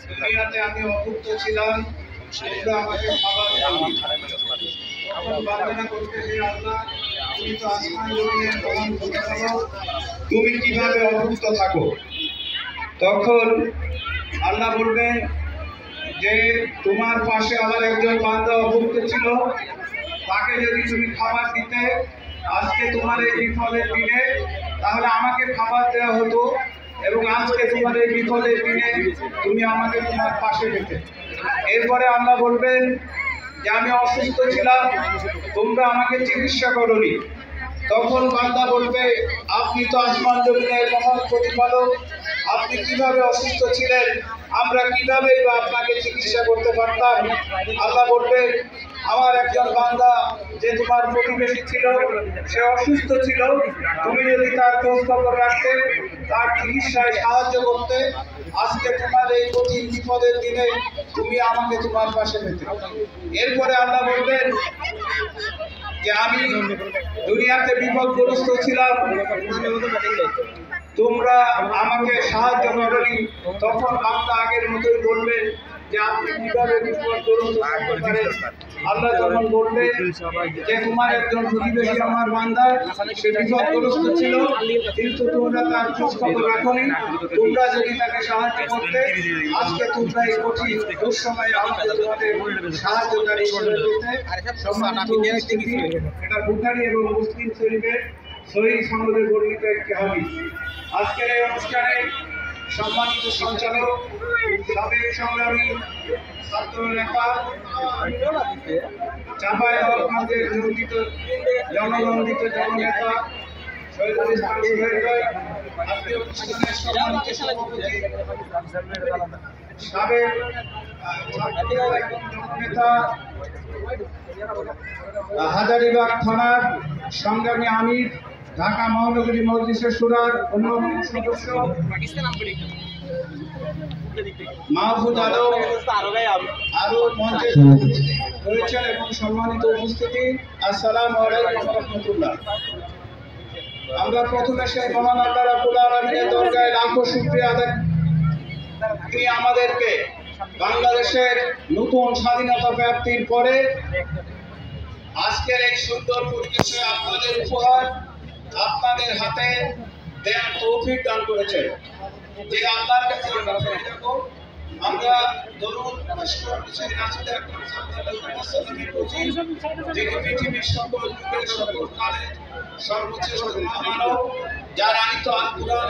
দুনিয়াতে আমি অভুক্ত ছিলাম, তোমরা আমাকে খাবার দাও। তখন বান্দারা বলবে, হে আল্লাহ, তুমি তো আসমান জমিনের প্রধান প্রতিপালক, তুমি কিভাবে অভুক্ত থাকো? তখন আল্লাহ বলবেন যে তোমার পাশে আমার একজন বান্দা অভুক্ত ছিল, তাকে যদি তুমি খাবার দিতে আজকে তোমার এই বিফলের দিনে, তাহলে আমাকে খাবার দেওয়া হতো এবং আজকে তোমার এই বিফলের দিনে তুমি আমাকে তোমার পাশে পেতে। এরপরে আল্লাহ বলবেন যে আমি অসুস্থ ছিলাম, তোমরা আমাকে চিকিৎসা করোনি। তখন বান্দা বলবে, আপনি তো আসমান জমিনের মহান প্রতিপালক, আপনি কিভাবে অসুস্থ ছিলেন, আমরা কিভাবে আপনাকে চিকিৎসা করতে পারতাম? আল্লাহ বলবে আমার একজন বান্দা যে তোমার প্রতিবেশী ছিল, সে অসুস্থ ছিল, তুমি যদি তার খোঁজ খবর রাখতে, তার চিকিৎসায় সাহায্য করতে, আজকে তোমার এই কঠিন বিপদের দিনে তুমি আমাকে তোমার পাশে পেতে। এরপরে আল্লাহ বলবেন যে আমি দুনিয়াতে বিপদগ্রস্ত ছিলাম, তোমরা আমাকে সাহায্য করনি। তখন বান্দা আগের মতোই বলবে যে আপনি কিভাবে বিপদগ্রস্ত থাকতে পারেন। আল্লাহ যখন বলবে যে তোমার একজন প্রতিবেশী আমার বান্দা, সে বিপদগ্রস্ত ছিল, কিন্তু তোমরা তার খোঁজ খবর রাখনি, তোমরা যদি তাকে সাহায্য করতে, আজকে তোমরা এই কঠিন দুঃসময়ে আমাকে তোমাদের সাহায্যকারী হিসেবে পেতে। সম্মানিত উপস্থিতি, এটা বুখারী এবং মুসলিম শরীফের সহিহ সনদে বর্ণিত একটি হাদিস। আজকের এই অনুষ্ঠানে সম্মানিত সঞ্চালক, সাবেক সংগ্রামী ছাত্র নেতা, চাঁপাইনবাবগঞ্জের জননন্দিত জননেতা শহীদুল ইসলাম সোহেল ভাই, আজকের অনুষ্ঠানের সম্মানিত সভাপতি, সাবেক জননেতা, হাজারীবাগ থানার সংগ্রামী আমির, ঢাকা মহানগরী মজলিসের শুরার অন্যতম সদস্য মাহফুজ আলম আরো মঞ্চে রয়েছেন এবং সম্মানিত উপস্থিতি, আসসালামু আলাইকুম ওয়া রাহমাতুল্লাহ। আমরা প্রথমে সেই মহান আল্লাহ রাব্বুল আলামিনের দরগায় লাখো শুকরিয়া আদায়, তিনি আমাদেরকে বাংলাদেশের নতুন স্বাধীনতা প্রাপ্তির পরে আজকের এই সুন্দর পরিবেশে আপনাদের উপহার, আপনাদের হাতে দেওয়ার তৌফিক দান করেছেন। যে আল্লাহর কাছে আমরা দরুদ পেশ করছি রাসূল আকরাম সাল্লাল্লাহু আলাইহি ওয়াসাল্লামের প্রতি, যিনি পৃথিবীর সকল যুগের সকল কালের সর্বশ্রেষ্ঠ মানব, যার আনিত আল কুরআন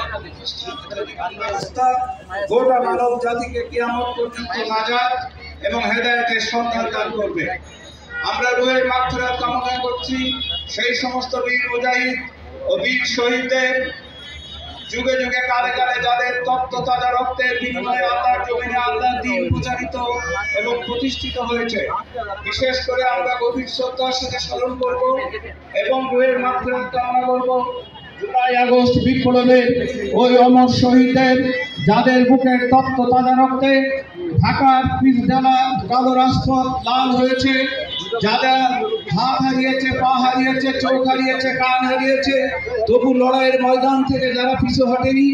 এবং রাস্তা গোটা মানব জাতিকে কিয়ামত পর্যন্ত নাজাত এবং হেদায়েতের সন্ধান দান করবে। আমরা রুহের মাগফিরাত কামনা করছি সেই সমস্ত বীর মুজাহিদ ও বীর শহীদদের, যুগে যুগে কালে কালে যাদের তপ্ত তাজা রক্তের বিনিময়ে আল্লাহর জমিনে আল্লাহর দ্বীন প্রচারিত এবং প্রতিষ্ঠিত হয়েছে। বিশেষ করে আমরা গভীর শ্রদ্ধার সাথে স্মরণ করব এবং রুহের মাগফিরাত কামনা করব জুলাই আগস্ট বিপ্লবের ওই অমর শহীদদের, যাদের বুকের তপ্ত তাজা রক্তে ঢাকার পিচঢালা কালো রাজপথ লাল হয়েছে, যারা হাত হারিয়েছে, পা হারিয়েছে, চোখ হারিয়েছে, কান হারিয়েছে, তবু লড়াইয়ের ময়দান থেকে যারা পিছু হটেনি,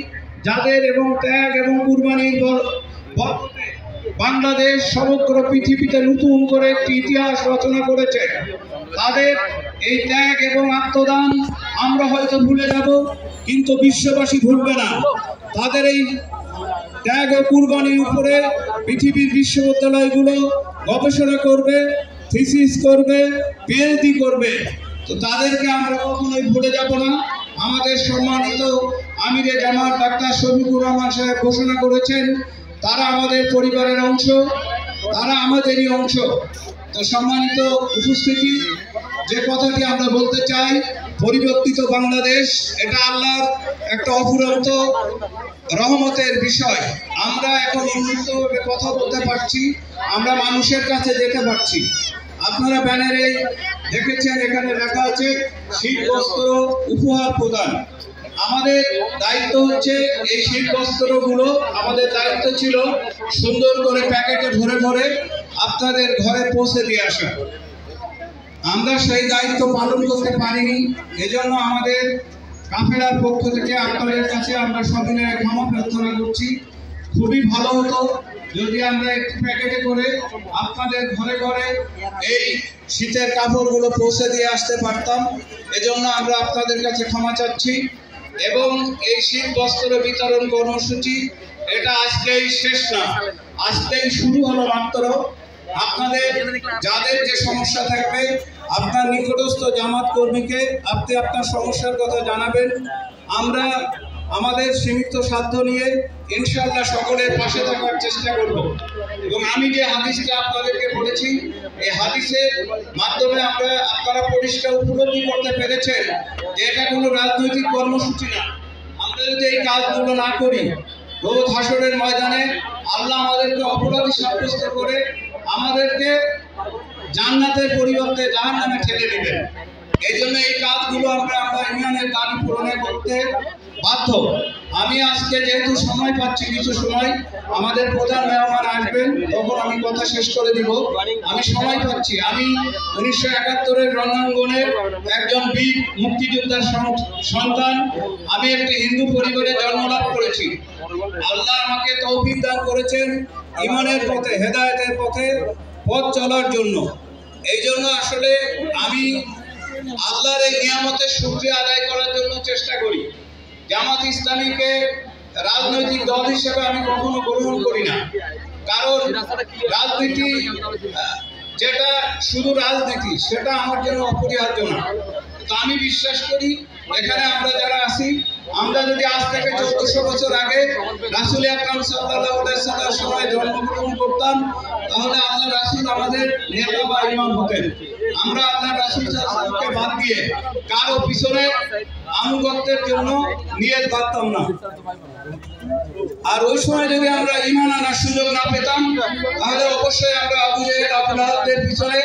যাদের এবং ত্যাগ এবং কুরবানির বরকতে বাংলাদেশ সমগ্র পৃথিবীতে নতুন করে একটি ইতিহাস রচনা করেছে, তাদের এই ত্যাগ এবং আত্মদান আমরা হয়তো ভুলে যাব, কিন্তু বিশ্ববাসী ভুলবে না। তাদের এই ত্যাগ ও কুরবানির উপরে পৃথিবীর বিশ্ববিদ্যালয়গুলো গবেষণা করবে, থিসিস করবে, পিএইচডি করবে। তো তাদেরকে আমরা কখনোই ভুলে যাব না। আমাদের সম্মানিত আমিরে জামাত ডাক্তার শফিকুর রহমান সাহেব ঘোষণা করেছেন, তারা আমাদের পরিবারের অংশ, তারা আমাদেরই অংশ। তো সম্মানিত উপস্থিতি, যে কথাটি আমরা বলতে চাই, পরিবর্তিত বাংলাদেশ এটা আল্লাহর একটা অফুরন্ত রহমতের বিষয়। আমরা এখন উন্মুক্তভাবে কথা বলতে পারছি, আমরা মানুষের কাছে যেতে পারছি। আপনারা ব্যানারে দেখেছেন, এখানে লেখা আছে শীত বস্ত্র উপহার প্রদান। আমাদের দায়িত্ব হচ্ছে এই শীত বস্ত্রগুলো, আমাদের দায়িত্ব ছিল সুন্দর করে প্যাকেটে ভরে ভরে আপনাদের ঘরে পৌঁছে দিয়ে আসা। আমরা সেই দায়িত্ব পালন করতে পারিনি, এজন্য আমাদের কাফেলার পক্ষ থেকে আপনাদের কাছে আমরা সবিনয়ে ক্ষমা প্রার্থনা করছি। খুবই ভালো হতো যদি আমরা একটি প্যাকেটে করে আপনাদের ঘরে ঘরে এই শীতের কাপড়গুলো পৌঁছে দিয়ে আসতে পারতাম। এজন্য আমরা আপনাদের কাছে ক্ষমা চাচ্ছি। এবং এই শীত বস্ত্র বিতরণ কর্মসূচি এটা আজকেই শেষ না, আজকেই শুরু হলো মাত্র। আপনাদের যাদের যে সমস্যা থাকবে, আপনার নিকটস্থ জামাত কর্মীকে আপনি আপনার সমস্যার কথা জানাবেন। আমরা আমাদের সীমিত সাধ্য নিয়ে ইনশাআল্লাহ সকলের পাশে থাকার চেষ্টা করব। এবং আমি যে হাদিসটা আপনাদেরকে বলেছি, এই হাদিসের মাধ্যমে আপনারা পরিষ্কার উপলব্ধি করতে পেরেছেন যে এটা কোনো রাজনৈতিক কর্মসূচি না। আমরা যদি এই কাজগুলো না করি, রোজ হাসরের ময়দানে আল্লাহ আমাদেরকে অপরাধী সাব্যস্ত করে আমাদেরকে জান্নাতের পরিবর্তে জাহান্নামে ঠেলে দিবেন। এই জন্য এই কাজগুলো আমরা ইমানের দাবি পূরণে করতে বাধ্য। আমি আজকে যেহেতু সময় পাচ্ছি, কিছু সময় আমাদের প্রধান মেহমান আসবেন, তখন আমি কথা শেষ করে দিব। আমি সময় পাচ্ছি। আমি 1971-এর রণাঙ্গনের একজন বীর মুক্তিযোদ্ধার সন্তান। আমি একটি হিন্দু পরিবারে জন্মলাভ করেছি। আল্লাহ আমাকে তৌফিক দান করেছেন ইমানের পথে, হেদায়েতের পথে পথ চলার জন্য। এই জন্য আসলে আমি আল্লাহর এই নিয়ামতের শুকরিয়া আদায় করার জন্য চেষ্টা করি। জামাত ইসলামীকে রাজনৈতিক দল হিসেবে আমি কখনো গ্রহণ করি না, কারণ রাজনীতি যেটা শুধু রাজনীতি, সেটা আমার জন্য অপরিহার্য না। তো আমি বিশ্বাস করি এখানে আমরা যারা আছি, আমরা যদি আজ থেকে 1400 বছর আগে রাসূল আকরাম সাল্লাল্লাহু আলাইহি ওয়াসাল্লামের সময় জন্মগ্রহণ করতাম, তাহলে আল্লাহ রাসূল আমাদের নেতা বা ইমাম হতেন। আমরা আল্লাহ রাসূল সাল্লাল্লাহু আলাইহি ওয়াসাল্লামকে বাদ দিয়ে কারো পিছনে আনুগত্যের জন্য নিয়ত বাঁধতাম না। আর ওই সময় যদি আমরা ঈমান আনার সুযোগ না পেতাম, তাহলে অবশ্যই আমরা আবু জেহেল, আবু লাহাবদের পিছনে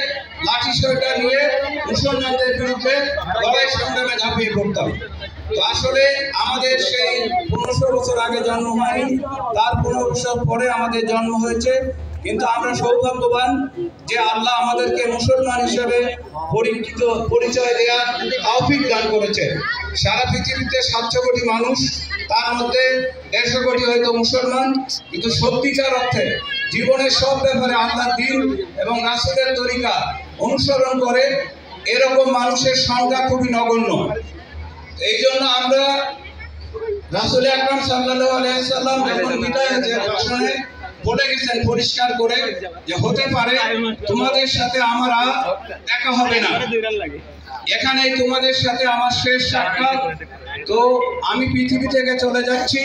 লাঠি সোঁটা নিয়ে মুসলমানদের বিরুদ্ধে লড়াই সংগ্রামে ঝাঁপিয়ে পড়তাম। তো আসলে আমাদের সেই 1500 বছর আগে জন্ম হয়নি, তার 15 বছর পরে আমাদের জন্ম হয়েছে। কিন্তু আমরা সৌভাগ্যবান যে আল্লাহ আমাদেরকে মুসলমান হিসেবে পরিচয় দেওয়ার তৌফিক দান করেছে। সারা পৃথিবীতে 700 কোটি মানুষ, তার মধ্যে 150 কোটি হয়তো মুসলমান, কিন্তু সত্যিকার অর্থে জীবনের সব ব্যাপারে আল্লাহর দ্বীন এবং রাসূলের তরিকা অনুসরণ করে এরকম মানুষের সংখ্যা খুবই নগণ্য। এই জন্য আমরা রাসূল আকরাম সাল্লাল্লাহু আলাইহি ওয়াসাল্লাম যখন বিদায়ের ভাষণে বলে গেছেন পরিষ্কার করে যে হতে পারে তোমাদের সাথে আমার আর দেখা হবে না, এখানেই তোমাদের সাথে আমার শেষ সাক্ষাৎ। তো আমি পৃথিবী থেকে চলে যাচ্ছি,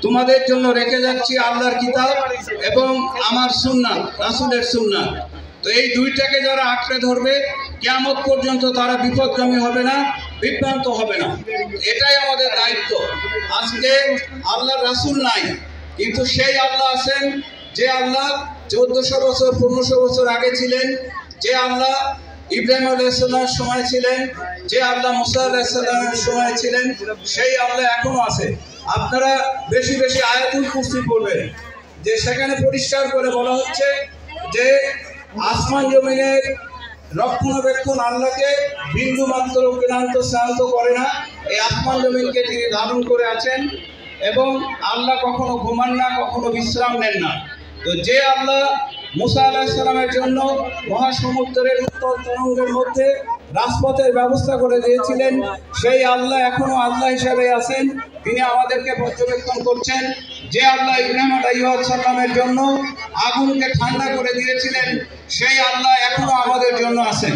তোমাদের জন্য রেখে যাচ্ছি আল্লাহর কিতাব এবং আমার সুন্নাত, রাসূলের সুন্নাত। তো এই দুইটাকে যারা আঁকড়ে ধরবে, কিয়ামত পর্যন্ত তারা বিপদগামী হবে না, বিভ্রান্ত হবে না। এটাই আমাদের দায়িত্ব। আজকে আল্লাহর রাসূল নাই, কিন্তু সেই আল্লাহ আছেন যে আল্লাহ 1400 বছর 1500 বছর আগে ছিলেন, যে আল্লাহ ইব্রাহিম আলাইহিস সালামের সময় ছিলেন, যে আল্লাহ মুসা আলাইহিস সালামের সময় ছিলেন, সেই আল্লাহ এখনো আছে। আপনারা বেশি বেশি আয়াতুল কুরসি পড়বেন, যে সেখানে পরিষ্কার করে বলা হচ্ছে যে আসমান জমিনের রক্ষণাবেক্ষণ আল্লাহকে বিন্দু মাত্র ক্লান্ত শ্রান্ত করে না। এই আসমান জমিনকে তিনি ধারণ করে আছেন এবং আল্লাহ কখনো ঘুমান না, কখনো বিশ্রাম নেন না। তো যে আল্লাহ মুসা আলাইহিস সালামের জন্য মহাসমুদ্রের উত্তল তরঙ্গের মধ্যে রাজপথের ব্যবস্থা করে দিয়েছিলেন, সেই আল্লাহ এখনো আল্লাহ হিসেবে আছেন। তিনি আমাদেরকে পর্যবেক্ষণ করছেন। যে আল্লাহ ইব্রাহিম আলাইহিস সালামের জন্য আগুনকে ঠান্ডা করে দিয়েছিলেন, সেই আল্লাহ এখনো আমাদের জন্য আছেন।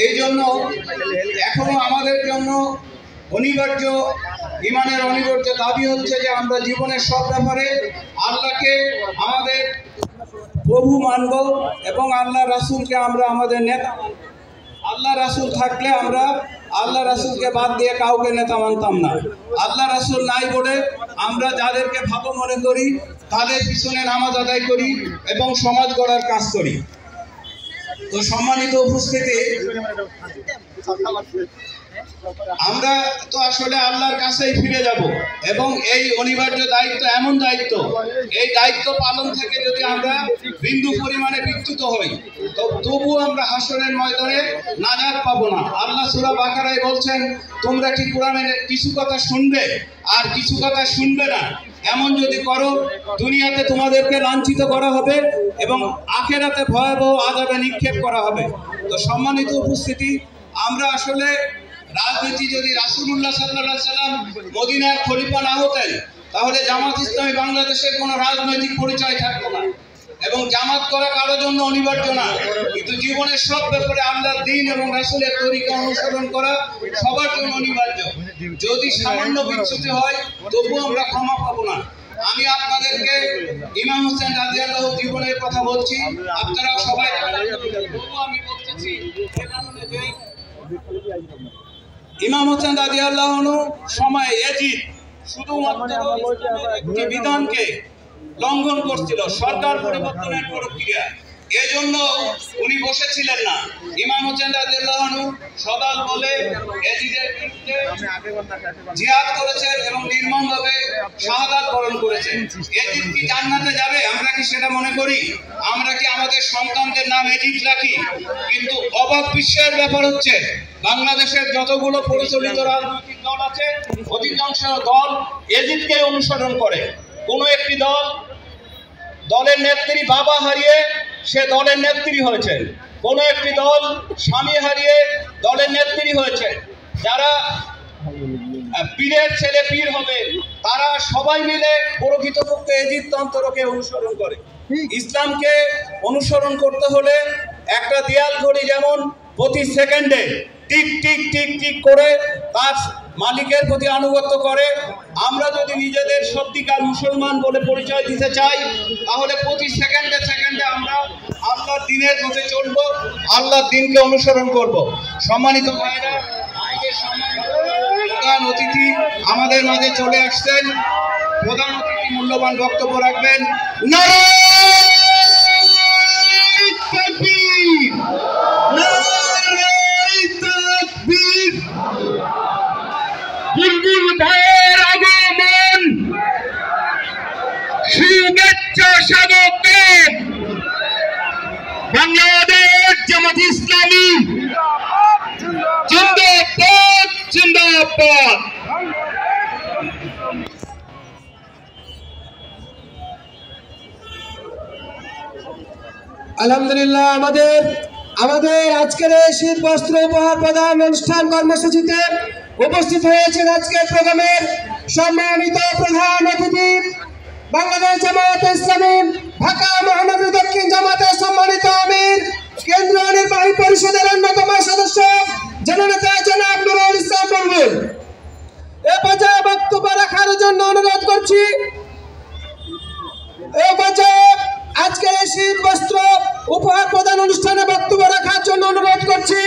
এই জন্য এখনো আমাদের জন্য অনিবার্য, ইমানের অনিবার্য দাবি হচ্ছে যে আমরা জীবনের সব ব্যাপারে আল্লাহকে আমাদের প্রভু মানব এবং আল্লাহ রাসূলকে আমরা আমাদের নেতা মানব। আল্লাহ রাসূল থাকলে আমরা আল্লাহ রাসূলকে বাদ দিয়ে কাউকে নেতা মানতাম না। আল্লাহ রাসূল নাই বলে আমরা যাদেরকে ভালো মনে করি তাদের পিছনে নামাজ আদায় করি এবং সমাজ গড়ার কাজ করি। তো সম্মানিত উপস্থিতি, আমরা তো আসলে আল্লাহর কাছেই ফিরে যাব এবং এই অনিবার্য দায়িত্ব এমন দায়িত্ব, এই দায়িত্ব পালন থেকে যদি আমরা বিন্দু পরিমাণে বিচ্যুত হই, তো তবুও আমরা হাসরের ময়দানে নাজাত পাবো না। আল্লাহ সূরা বাকারায় বলছেন, তোমরা কি কোরআনের কিছু কথা শুনবে আর কিছু কথা শুনবে না? এমন যদি করো, দুনিয়াতে তোমাদেরকে লাঞ্ছিত করা হবে এবং আখিরাতে ভয়াবহ আযাবে নিক্ষেপ করা হবে। তো সম্মানিত উপস্থিতি, আমরা আসলে রাজনীতি, যদি রাসূলুল্লাহ সাল্লাল্লাহু আলাইহি সাল্লাম মদিনার খলিফা না হতেন, তাহলে জামাত ইসলামী বাংলাদেশের কোনো রাজনৈতিক পরিচয় থাকতো না এবং জামাত করা কারোর জন্য অনিবার্য না। কিন্তু জীবনের সব ব্যাপারে আল্লাহর দ্বীন এবং রাসূলের তরিকা অনুসরণ করা সবার জন্য অনিবার্য। যদি সামান্য বিচ্যুতি হয়, তবুও আমরা ক্ষমা পাবো না। আমি আপনাদেরকে ইমাম হোসেন রাদিয়াল্লাহু জীবনের কথা বলছি, আপনারাও সবাই আমি বলতেছি যে ইমাম হোসেন রাদিয়াল্লাহু আনহু সময় ইয়াজিদ শুধুমাত্র একটি বিধানকে লঙ্ঘন করছিল, সরকার পরিবর্তনের প্রক্রিয়া। এজন্য উনি বসেছিলেন না। ইমাম হোসেন রাদিয়াল্লাহু আনহু সদল বলে এজিদের বিরুদ্ধে জিহাদ করেছেন এবং নির্মমভাবে শাহাদাত বরণ করেছেন। এজিদ কি জান্নাতে যাবে? আমরা কি সেটা মনে করি? আমরা কি আমাদের সন্তানদের নাম এজিদ রাখি? কিন্তু অবাক বিশ্বের ব্যাপার হচ্ছে বাংলাদেশের যতগুলো প্রচলিত রাজনৈতিক দল আছে অধিকাংশ দল এজিদকে অনুসরণ করে। কোনো একটি দলের নেত্রী বাবা হারিয়ে সে দলের নেত্রী হয়েছে, কোনো একটি দল স্বামী হারিয়ে দলের নেত্রী হয়েছে। যারা পীরের ছেলে পীর হবে তারা সবাই মিলে প্রকৃতপক্ষে এজিদ তন্ত্রকে অনুসরণ করে। ইসলামকে অনুসরণ করতে হলে একটা দেয়াল ঘড়ি যেমন প্রতি সেকেন্ডে টিক টিক টিক টিক করে তার মালিকের প্রতি আনুগত্য করে, আমরা যদি নিজেদের সত্যিকার মুসলমান বলে পরিচয় দিতে চাই তাহলে প্রতি সেকেন্ডে সেকেন্ডে আমরা আল্লাহর দ্বীনের পথে চলব, আল্লাহর দ্বীনকে অনুসরণ করব। সম্মানিত ভাইরা, প্রধান অতিথি আমাদের মাঝে চলে আসছেন। প্রধান অতিথি মূল্যবান বক্তব্য রাখবেন। নারায়ে তাকবীর, নারায়ে তাকবীর। বুলবুল ভাইয়ের আগমন, শুভেচ্ছা স্বাগত। বাংলাদেশ জামাত ইসলামী জিন্দাবাদ, জিন্দাবাদ। আলহামদুলিল্লাহ, আমাদের আজকের এই শীত বস্ত্র উপহার প্রদান অনুষ্ঠান কর্মসূচিতে উপস্থিত হয়েছেন আজকের প্রোগ্রামের সম্মানিত প্রধান অতিথি বাংলাদেশ জামাত ইসলামী ঢাকা মহানগরী দক্ষিণ জামাতের সম্মানিত আমির, কেন্দ্রীয় নির্বাহী পরিষদের অন্যতম সদস্য জননেতা জনাব নুরুল ইসলাম বুলবুল। এ পর্যায়ে বক্তব্য রাখার জন্য অনুরোধ করছি। এ পর্যায়ে আজকের এই শীত বস্ত্র উপহার প্রদান অনুষ্ঠানে বক্তব্য রাখার জন্য অনুরোধ করছি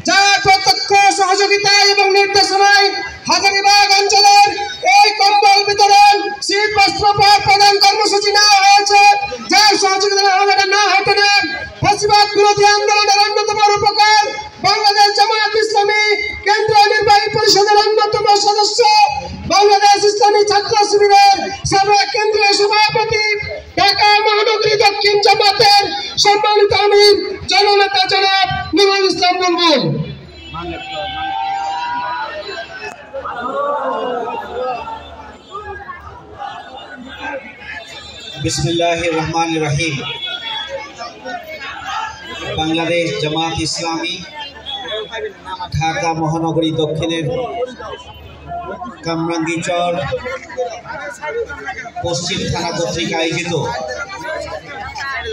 যার প্রত্যক্ষ সহযোগিতায় এবং নির্দেশনায় হাজারীবাগ অঞ্চলের এই কম্বল বিতরণ শীত বস্ত্র উপহার প্রদান কর্মসূচি নেওয়া হয়েছে, যার সহযোগিতা না হতে ফ্যাসিবাদ বিরোধী আন্দোলনের অন্যতম রূপকার বাংলাদেশ জামাত ইসলামী কেন্দ্রীয় নির্বাহী পরিষদের অন্যতম সদস্য, বাংলাদেশ ইসলামী ছাত্র শিবিরের সাবেক কেন্দ্রীয় সভাপতি, ঢাকা মহানগরী দক্ষিণ জামাতের সম্মানিত আমির জননেতা জনাব নুরুল ইসলাম বুলবুল। বিসমিল্লাহির রহমানির রহিম। বাংলাদেশ জামাত ইসলামী ঢাকা মহানগরী দক্ষিণের কামরাঙ্গীচর পশ্চিম থানা কর্তৃক আয়োজিত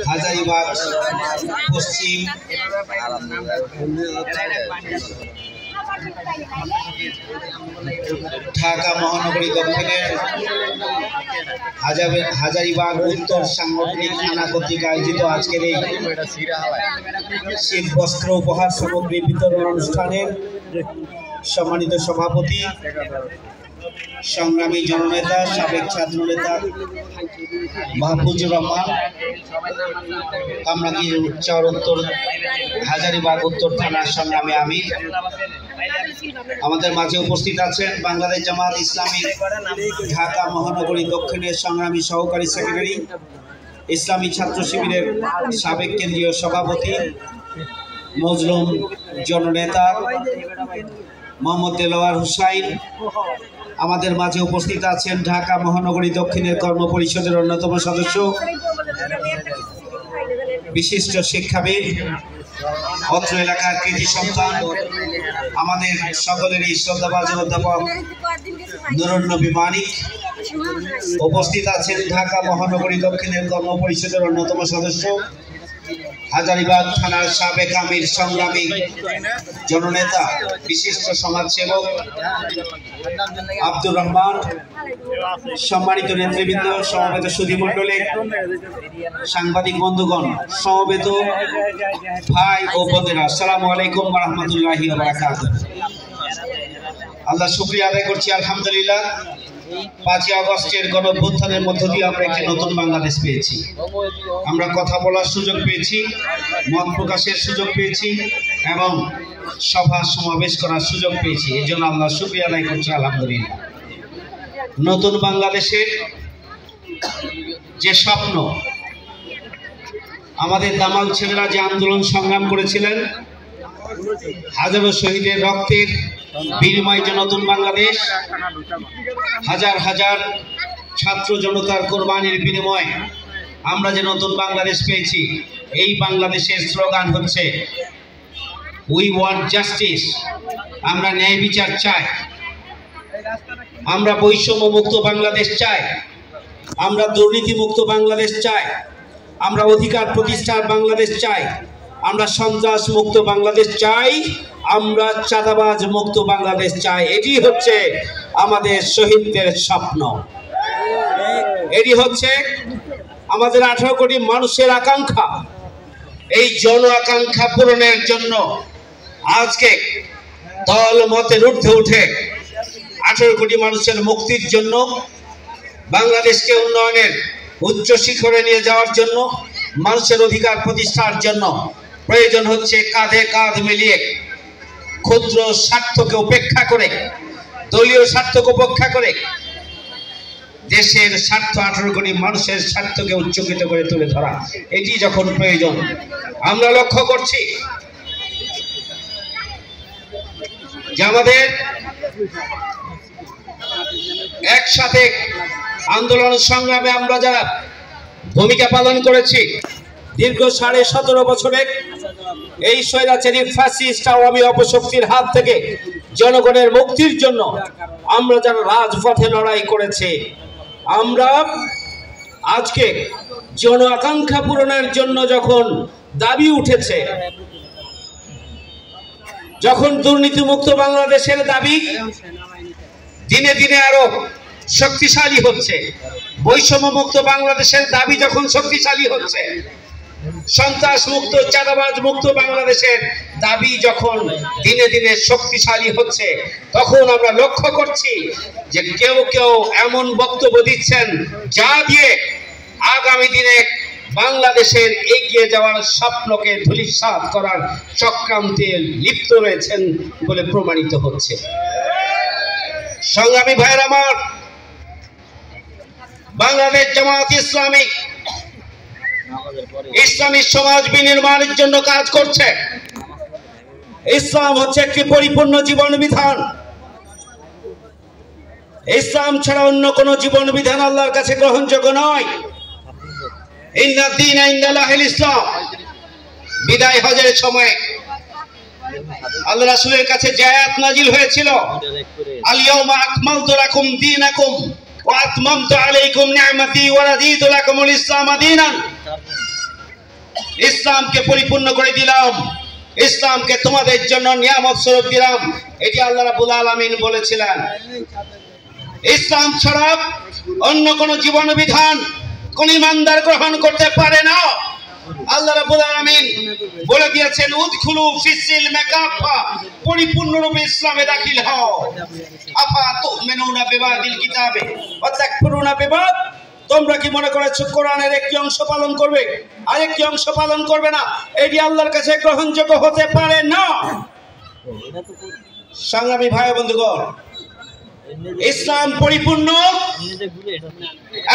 হাজারীবাগ পশ্চিম ঢাকা মহানগরী দক্ষিণের হাজারীবাগ উত্তর সাংগঠনিক থানা কর্তৃক আয়োজিত আজকের এই শীত বস্ত্র উপহার সামগ্রী বিতরণ অনুষ্ঠানের সম্মানিত সভাপতি, সংগ্রামী জননেতা, সাবেক ছাত্র নেতা মাহফুজুর রহমান, কামরাঙ্গীচর উত্তর হাজারীবাগ উত্তর থানার সংগ্রামী আমির, আমাদের মাঝে উপস্থিত আছেন বাংলাদেশ জামাত ইসলামী ঢাকা মহানগরী দক্ষিণের সংগ্রামী সহকারী সেক্রেটারি, ইসলামী ছাত্র শিবিরের সাবেক কেন্দ্রীয় সভাপতি, মজলুম জননেতা মোহাম্মদ দেলোয়ার হুসাইন। আমাদের মাঝে উপস্থিত আছেন ঢাকা মহানগরী দক্ষিণের কর্ম পরিষদের অন্যতম সদস্য, বিশিষ্ট শিক্ষাবিদ, অত্র এলাকার কৃতি সন্তান, আমাদের সকলেরই শ্রদ্ধাভাজন অধ্যাপক নুরুন নবী মানিক। উপস্থিত আছেন ঢাকা মহানগরী দক্ষিণের কর্ম পরিষদের অন্যতম সদস্য, হাজারীবাগ থানার সাবেক আমির, সংগ্রামী জননেতা, বিশিষ্ট সমাজসেবক আব্দুর রহমান, সম্মানিত নেতৃবৃন্দ, সমবেত সুধীমণ্ডলী, সাংবাদিক বন্ধুগণ, সমবেত ভাই ও বোনেরা, আসসালামু আলাইকুম ওয়া রাহমাতুল্লাহি ওয়া বারাকাতুহু। আল্লাহ শুকরিয়া আদায় করছি, আলহামদুলিল্লাহ। 5ই আগস্টের গণঅভ্যুত্থানের মধ্য দিয়ে আমরা একটি নতুন বাংলাদেশ পেয়েছি। আমরা কথা বলার সুযোগ পেয়েছি, মত প্রকাশের সুযোগ পেয়েছি এবং সভা সমাবেশ করার সুযোগ পেয়েছি। এই জন্য আল্লাহ শুকরিয়া আদায় করছি, আলহামদুলিল্লাহ। নতুন বাংলাদেশের যে স্বপ্ন, আমাদের দামাল ছেলেরা যে আন্দোলন সংগ্রাম করেছিলেন, হাজারো শহীদের রক্তের বিনিময়ে যে নতুন বাংলাদেশ, হাজার হাজার ছাত্র জনতার কোরবানির বিনিময়ে আমরা যে নতুন বাংলাদেশ পেয়েছি, এই বাংলাদেশের স্লোগান হচ্ছে উই ওয়ান্ট জাস্টিস। আমরা ন্যায় বিচার চাই, আমরা বৈষম্য মুক্ত বাংলাদেশ চাই, আমরা দুর্নীতি মুক্ত বাংলাদেশ চাই, আমরা অধিকার প্রতিষ্ঠার বাংলাদেশ চাই, আমরা সন্ত্রাস মুক্ত বাংলাদেশ চাই, আমরা চাঁদাবাজ মুক্ত বাংলাদেশ চাই। এটি হচ্ছে আমাদের শহীদদের স্বপ্ন, এটি হচ্ছে আমাদের 18 কোটি মানুষের আকাঙ্ক্ষা। এই জন আকাঙ্ক্ষা পূরণের জন্য আজকে দল মতের ঊর্ধ্বে উঠে 18 কোটি মানুষের মুক্তির জন্য, বাংলাদেশকে উন্নয়নের উচ্চ শিখরে নিয়ে যাওয়ার জন্য, মানুষের অধিকার প্রতিষ্ঠার জন্য প্রয়োজন হচ্ছে কাঁধে কাঁধ মিলিয়ে ক্ষুদ্র স্বার্থকে উপেক্ষা করে, দলীয় স্বার্থকে উপেক্ষা করে দেশের স্বার্থ, 18 কোটি মানুষের স্বার্থকে উচ্চকিত করে তুলে ধরা। এটি যখন প্রয়োজন, আমরা লক্ষ্য করছি যে আমাদের একসাথে আন্দোলন সংগ্রামে আমরা যারা ভূমিকা পালন করেছি, দীর্ঘ 17.5 বছরে এই স্বৈরাচারী ফ্যাসিস্ট আওয়ামী অপশক্তির হাত থেকে জনগণের মুক্তির জন্য আমরা যারা রাজপথে লড়াই করেছি, আমরা আজকে জন আকাঙ্ক্ষা পূরণের জন্য যখন দাবি উঠেছে, যখন দুর্নীতিমুক্ত বাংলাদেশের দাবি দিনে দিনে আরো শক্তিশালী হচ্ছে, বৈষম্য মুক্ত বাংলাদেশের দাবি যখন শক্তিশালী হচ্ছে, সন্ত্রাস মুক্ত চাঁদাবাজ মুক্ত বাংলাদেশের দাবি যখন দিনে দিনে শক্তিশালী হচ্ছে, তখন আমরা লক্ষ্য করছি যে কেউ কেউ এমন বক্তব্য দিচ্ছেন যা দিয়ে আগামী দিনে বাংলাদেশের এগিয়ে যাওয়ার স্বপ্নকে ধূলিসাৎ করার চক্রান্তে লিপ্ত রয়েছেন বলে প্রমাণিত হচ্ছে। সংগ্রামী ভাইয়ের আমার, বাংলাদেশ জামায়াত ইসলামী ইসলামী সমাজ বিনির্মাণের জন্য কাজ করছে। ইসলাম হচ্ছে একটি পরিপূর্ণ জীবন বিধান। ইসলাম ছাড়া অন্য কোন জীবন বিধান আল্লাহর কাছে গ্রহণযোগ্য নয়। ইন্নাদ দীনা ইনদাল্লাহিল ইসলাম। বিদায় হজের সময় আল্লাহ রাসূলের কাছে যে আয়াত নাজিল হয়েছিল, আল ইয়াউমা আকমালতু লাকুম দীনাকুম ওয়া আতমামতু আলাইকুম নি'মাতি ওয়া রাদিতু লাকুমুল ইসলাম দীনান। ইসলামকে পরিপূর্ণ করে দিলাম, ইসলামকে তোমাদের জন্য নিয়ামত স্বরূপ দিলাম, এটি আল্লাহ রাব্বুল আলামিন বলেছিলেন। ইসলাম ছাড়া অন্য কোন জীবন বিধান কোন ইমানদার গ্রহণ করতে পারে না। আল্লাহ রাব্বুল আলামিন বলে দিয়েছেন, উদখুলু ফিস-সিলমি কাফা, পরিপূর্ণরূপে ইসলামে দাখিল হও। আফা তুমিনুনা বিবাদিল কিতাবে ওয়া তাকফুরুনা বিবাদ। তোমরা কি মনে করেছো কোরআনের একটি অংশ পালন করবে আরেকটি অংশ পালন করবে না? এটি আল্লাহর কাছে গ্রহণযোগ্য হতে পারে না। সংগ্রামী ভাই বন্ধুগণ, ইসলাম পরিপূর্ণ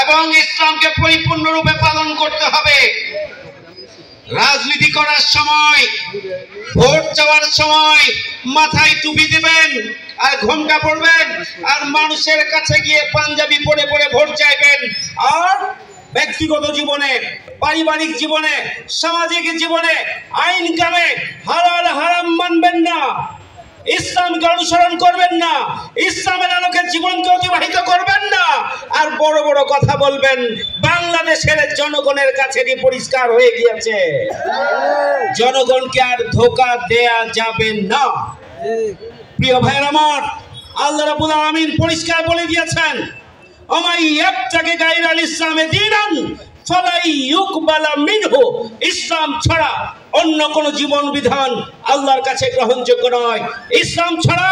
এবং ইসলামকে পরিপূর্ণরূপে পালন করতে হবে। রাজনীতি করার সময়, ভোট চাওয়ার সময় মাথায় টুপি দিবেন আর ঘোমটা পরবেন, আর মানুষের কাছে গিয়ে পাঞ্জাবি পরে পরে ভোট চাইবেন, আর ব্যক্তিগত জীবনে, পারিবারিক জীবনে, সামাজিক জীবনে, আইন কামে হালাল হারাম মানবেন না, ইসলামকে অনুসরণ করবেন না, ইসলামের আলোকে জীবনকে অতিবাহিত করবেন না, আর বড় বড় কথা বলবেন। বাংলাদেশের জনগণের কাছে পরিষ্কার হয়ে গিয়েছে, জনগণকে আর ধোঁকা দেয়া যাবে না। প্রিয় ভাইয়ের আমার, আল্লাহ রাব্বুল আলামিন পরিষ্কার বলে দিয়েছেন, ওমাই ইয়াবতাগি গায়রাল ইসলামি দীনান ফালা ইউকবালা মিনহু। ইসলাম ছাড়া অন্য কোন জীবন বিধান আল্লাহর কাছে গ্রহণযোগ্য নয়। ইসলাম ছাড়া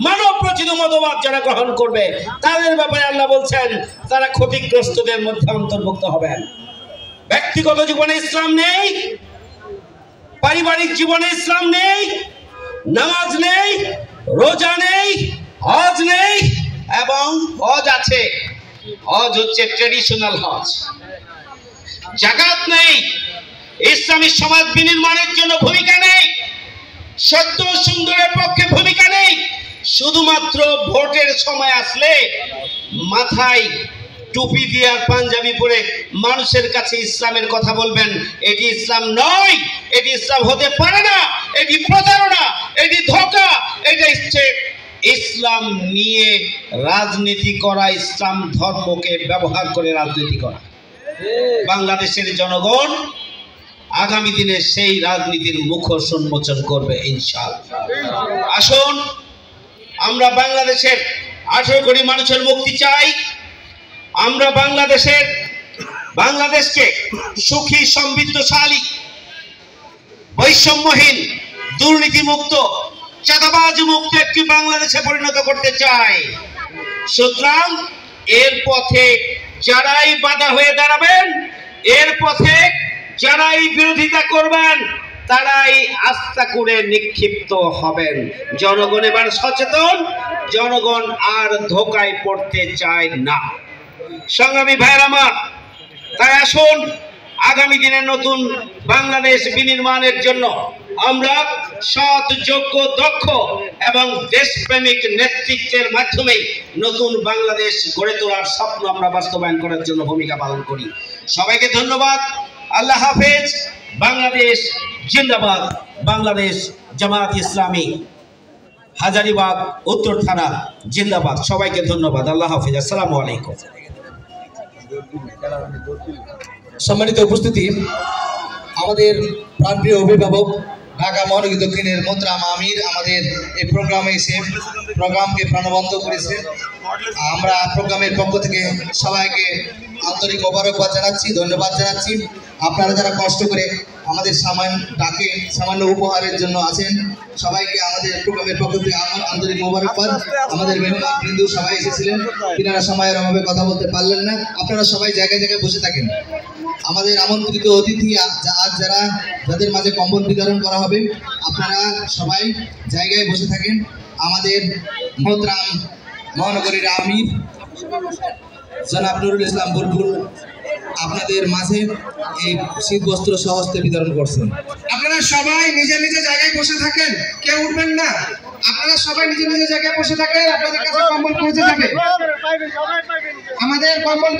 মানব প্রচিত মতবাদ যারা গ্রহণ করবে তাদের ব্যাপারে আল্লাহ বলছেন তারা ক্ষতিগ্রস্তদের মধ্যে অন্তর্ভুক্ত হবেন। ব্যক্তিগত জীবনে ইসলাম নেই, পারিবারিক জীবনে ইসলাম নেই, নামাজ নেই, রোজা নেই, হজ নেই, এবং হজ আছে, হজ হচ্ছে ট্রেডিশনাল হজ। জাকাত নেই, ইসলামী সমাজ বিনির্মাণের জন্য ভূমিকা নেই, সত্য সুন্দরের পক্ষে ভূমিকা নেই। শুধুমাত্র ভোটের সময় আসলে মাথায় টুপি দিয়ে আর পাঞ্জাবি পরে মানুষের কাছে ইসলামের কথা বলবেন, এটি ইসলাম নয়, এটি ইসলাম হতে পারে না, এটি প্রতারণা, এটি ধোঁকা, এটা হচ্ছে ইসলাম নিয়ে রাজনীতি করা, ইসলাম ধর্মকে ব্যবহার করে রাজনীতি করা। বাংলাদেশের জনগণ আগামী দিনে সেই রাজনীতির মুখোশ উন্মোচন করবে ইনশাআল্লাহ। আসুন আমরা বাংলাদেশের 18 কোটি মানুষের মুক্তি চাই। আমরা বাংলাদেশকে সুখী, সমৃদ্ধশালী, বৈষম্যহীন, দুর্নীতিমুক্ত, চাঁদাবাজ মুক্ত একটি বাংলাদেশে পরিণত করতে চাই। সুতরাং এর পথে যারাই বাধা হয়ে দাঁড়াবেন, এর পথে যারাই বিরোধিতা করবেন, তারাই আস্থা করে নিক্ষিপ্ত হবেন। জনগণ এবার সচেতন, জনগণ আর ধোঁকায় পড়তে চায় না। সংগ্রামী ভাইয়ের আমার, তাই আসুন আগামী দিনে নতুন বাংলাদেশ বিনির্মাণের জন্য আমরা সৎ, যোগ্য, দক্ষ এবং দেশপ্রেমিক নেতৃত্বের মাধ্যমে নতুন বাংলাদেশ গড়ে তোলার স্বপ্ন আমরা বাস্তবায়ন করার জন্য ভূমিকা পালন করি। সবাইকে ধন্যবাদ। আল্লাহ হাফেজ। বাংলাদেশ জিন্দাবাদ। বাংলাদেশ জামায়াত ইসলামী হাজারীবাগ উত্তর থানা জিন্দাবাদ। সবাইকে ধন্যবাদ। আল্লাহ হাফেজ। আসসালামু আলাইকুম। সম্মানিত উপস্থিতি, আমাদের প্রাণপ্রিয় অভিভাবক ঢাকা মহানগরী দক্ষিণের মোহতারাম আমির আমাদের এই প্রোগ্রামে এসে প্রোগ্রামকে প্রাণবন্ত করেছে। আমরা প্রোগ্রামের পক্ষ থেকে সবাইকে আন্তরিক মোবারকবাদ জানাচ্ছি, ধন্যবাদ জানাচ্ছি। আপনারা যারা কষ্ট করে আমাদের সামান্য উপহারের জন্য আছেন, সবাইকে আমাদের প্রোগ্রামের পক্ষ থেকে আমার আন্তরিক মোবারকবাদ। আমাদের মেহমান বৃন্দু সবাই এসেছিলেন, তিনারা সময়ের অভাবে কথা বলতে পারলেন না। আপনারা সবাই জায়গায় জায়গায় বসে থাকেন। আমাদের আমন্ত্রিত অতিথি আজ যাদের মাঝে কম্বল বিতরণ করা হবে, আপনারা সবাই জায়গায় বসে থাকেন। আমাদের মোহতারাম মহানগরীর আমির জনাব নুরুল ইসলাম বুলবুল আপনাদের মাঝে এই শীত বস্ত্র সহস্তে বিতরণ করছেন। আপনারা সবাই নিজের নিজের জায়গায় বসে থাকেন, কেউ উঠবেন না। আপনারা সবাই নিজের নিজের জায়গায় বসে থাকেন, আপনাদের কাছে কম্বল পৌঁছে যাবে। আমাদের কম্বল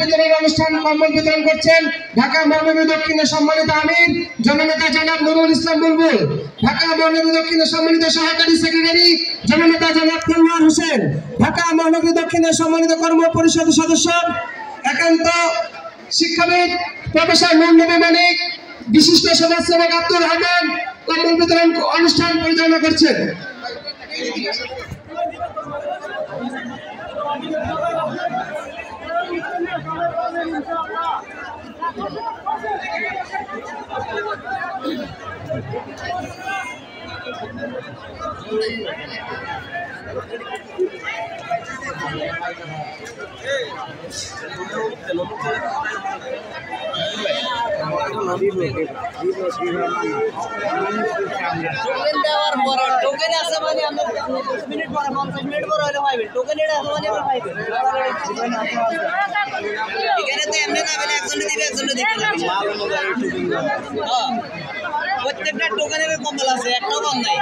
বিতরণ করছেন ঢাকা মহানগরী দক্ষিণের সম্মানিত আমির জননেতা জনাব নুরুল ইসলাম বুলবুল, ঢাকা মহানগরী দক্ষিণের সম্মানিত সহকারী সেক্রেটারি জননেতা জনাব তলোয়ার হোসেন, ঢাকা মহানগরী দক্ষিণের সম্মানিত কর্ম পরিষদ সদস্য একান্ত শিক্ষাবিদ প্রফেসর নূর মানিক, বিশিষ্ট সমাজসেবক আব্দুল রহমান কম্বল বিতরণ অনুষ্ঠান পরিচালনা করছেন। দেওয়ার পরে টোকেন আছে মানে আমরা 10 মিনিট পরে 50 মিনিট পরে হলে পাইবেন। টোকেন এটা আছে মানে আমরা পাইবেন। এখানে তো এমনি না বলে একজন দিবে প্রত্যেকটা টোকেনের কম্বল আছে, একটাও কম নাই।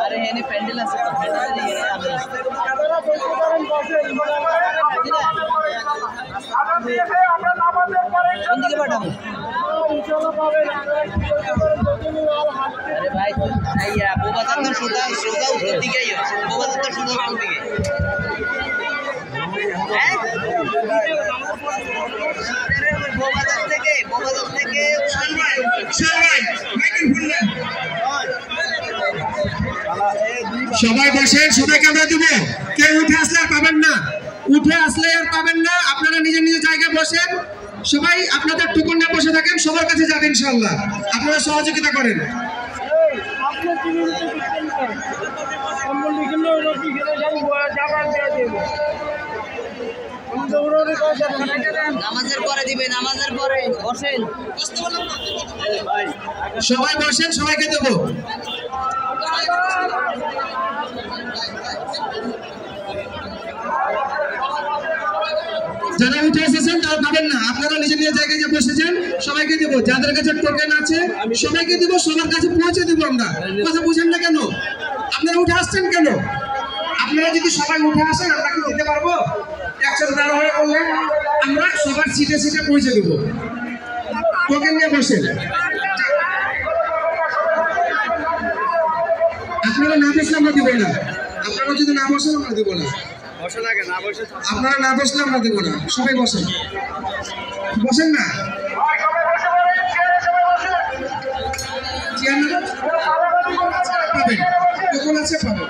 अरे यानी पेंडल আছে তো পেন্ডেল নিয়ে আমি কোনদিকে পাঠাবো? আরে ভাই বোবাজার তো সোজা উত্তর দিকেই বোবাজার তো সোজা উত্তর দিকে। হ্যাঁ বোবাজার থেকে সবাই বসেন, সবাইকে আমরা দেবো। কেউ উঠে আসলে আর পাবেন না, আপনারা নিজের নিজের জায়গায় বসেন। সবাই আপনাদের টুকুন নিয়ে বসে থাকেন, সবার কাছে যাবেন ইনশাআল্লাহ। আপনারা সহযোগিতা করেন। নামাজের পরে দিবে, নামাজের পরে বসেন, সবাই বসেন, সবাইকে দেবো। যারা উঠে এসেছেন তারা পাবেন না, আপনারা নিজের নিজের জায়গায় যে বসেছেন সবাইকে দেবো। যাদের কাছে টোকেন আছে সবাইকে দেবো, সবার কাছে পৌঁছে দেবো। আমরা কথা বুঝেন না কেন? আপনারা উঠে আসছেন কেন? আপনারা যদি সবাই উঠে আসেন আমরা কি দিতে পারবো? একসাথে দাঁড়া হয়ে বললে আমরা সবার সিটে সিটে পৌঁছে দেবো। টোকেন নিয়ে বসেন। আপনারা না বসলে আমরা দিব না, আপনারা যদি না বসেন আমরা দিব না। আপনারা না বসলে আমরা দেবো না। সবাই বসেন, বসেন না। পাবেন, টোকেন আছে পাবেন।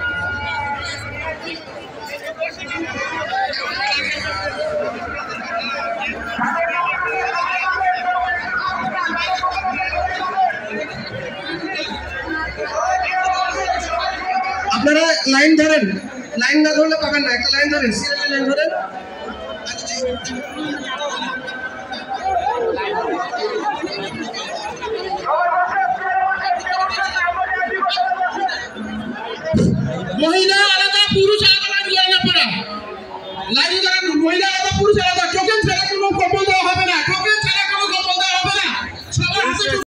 আপনারা লাইন ধরেন, লাইন না ধরলে পাবেন না। একটা লাইন ধরেন, সিরিয়াল লাইন ধরেন। মহিলা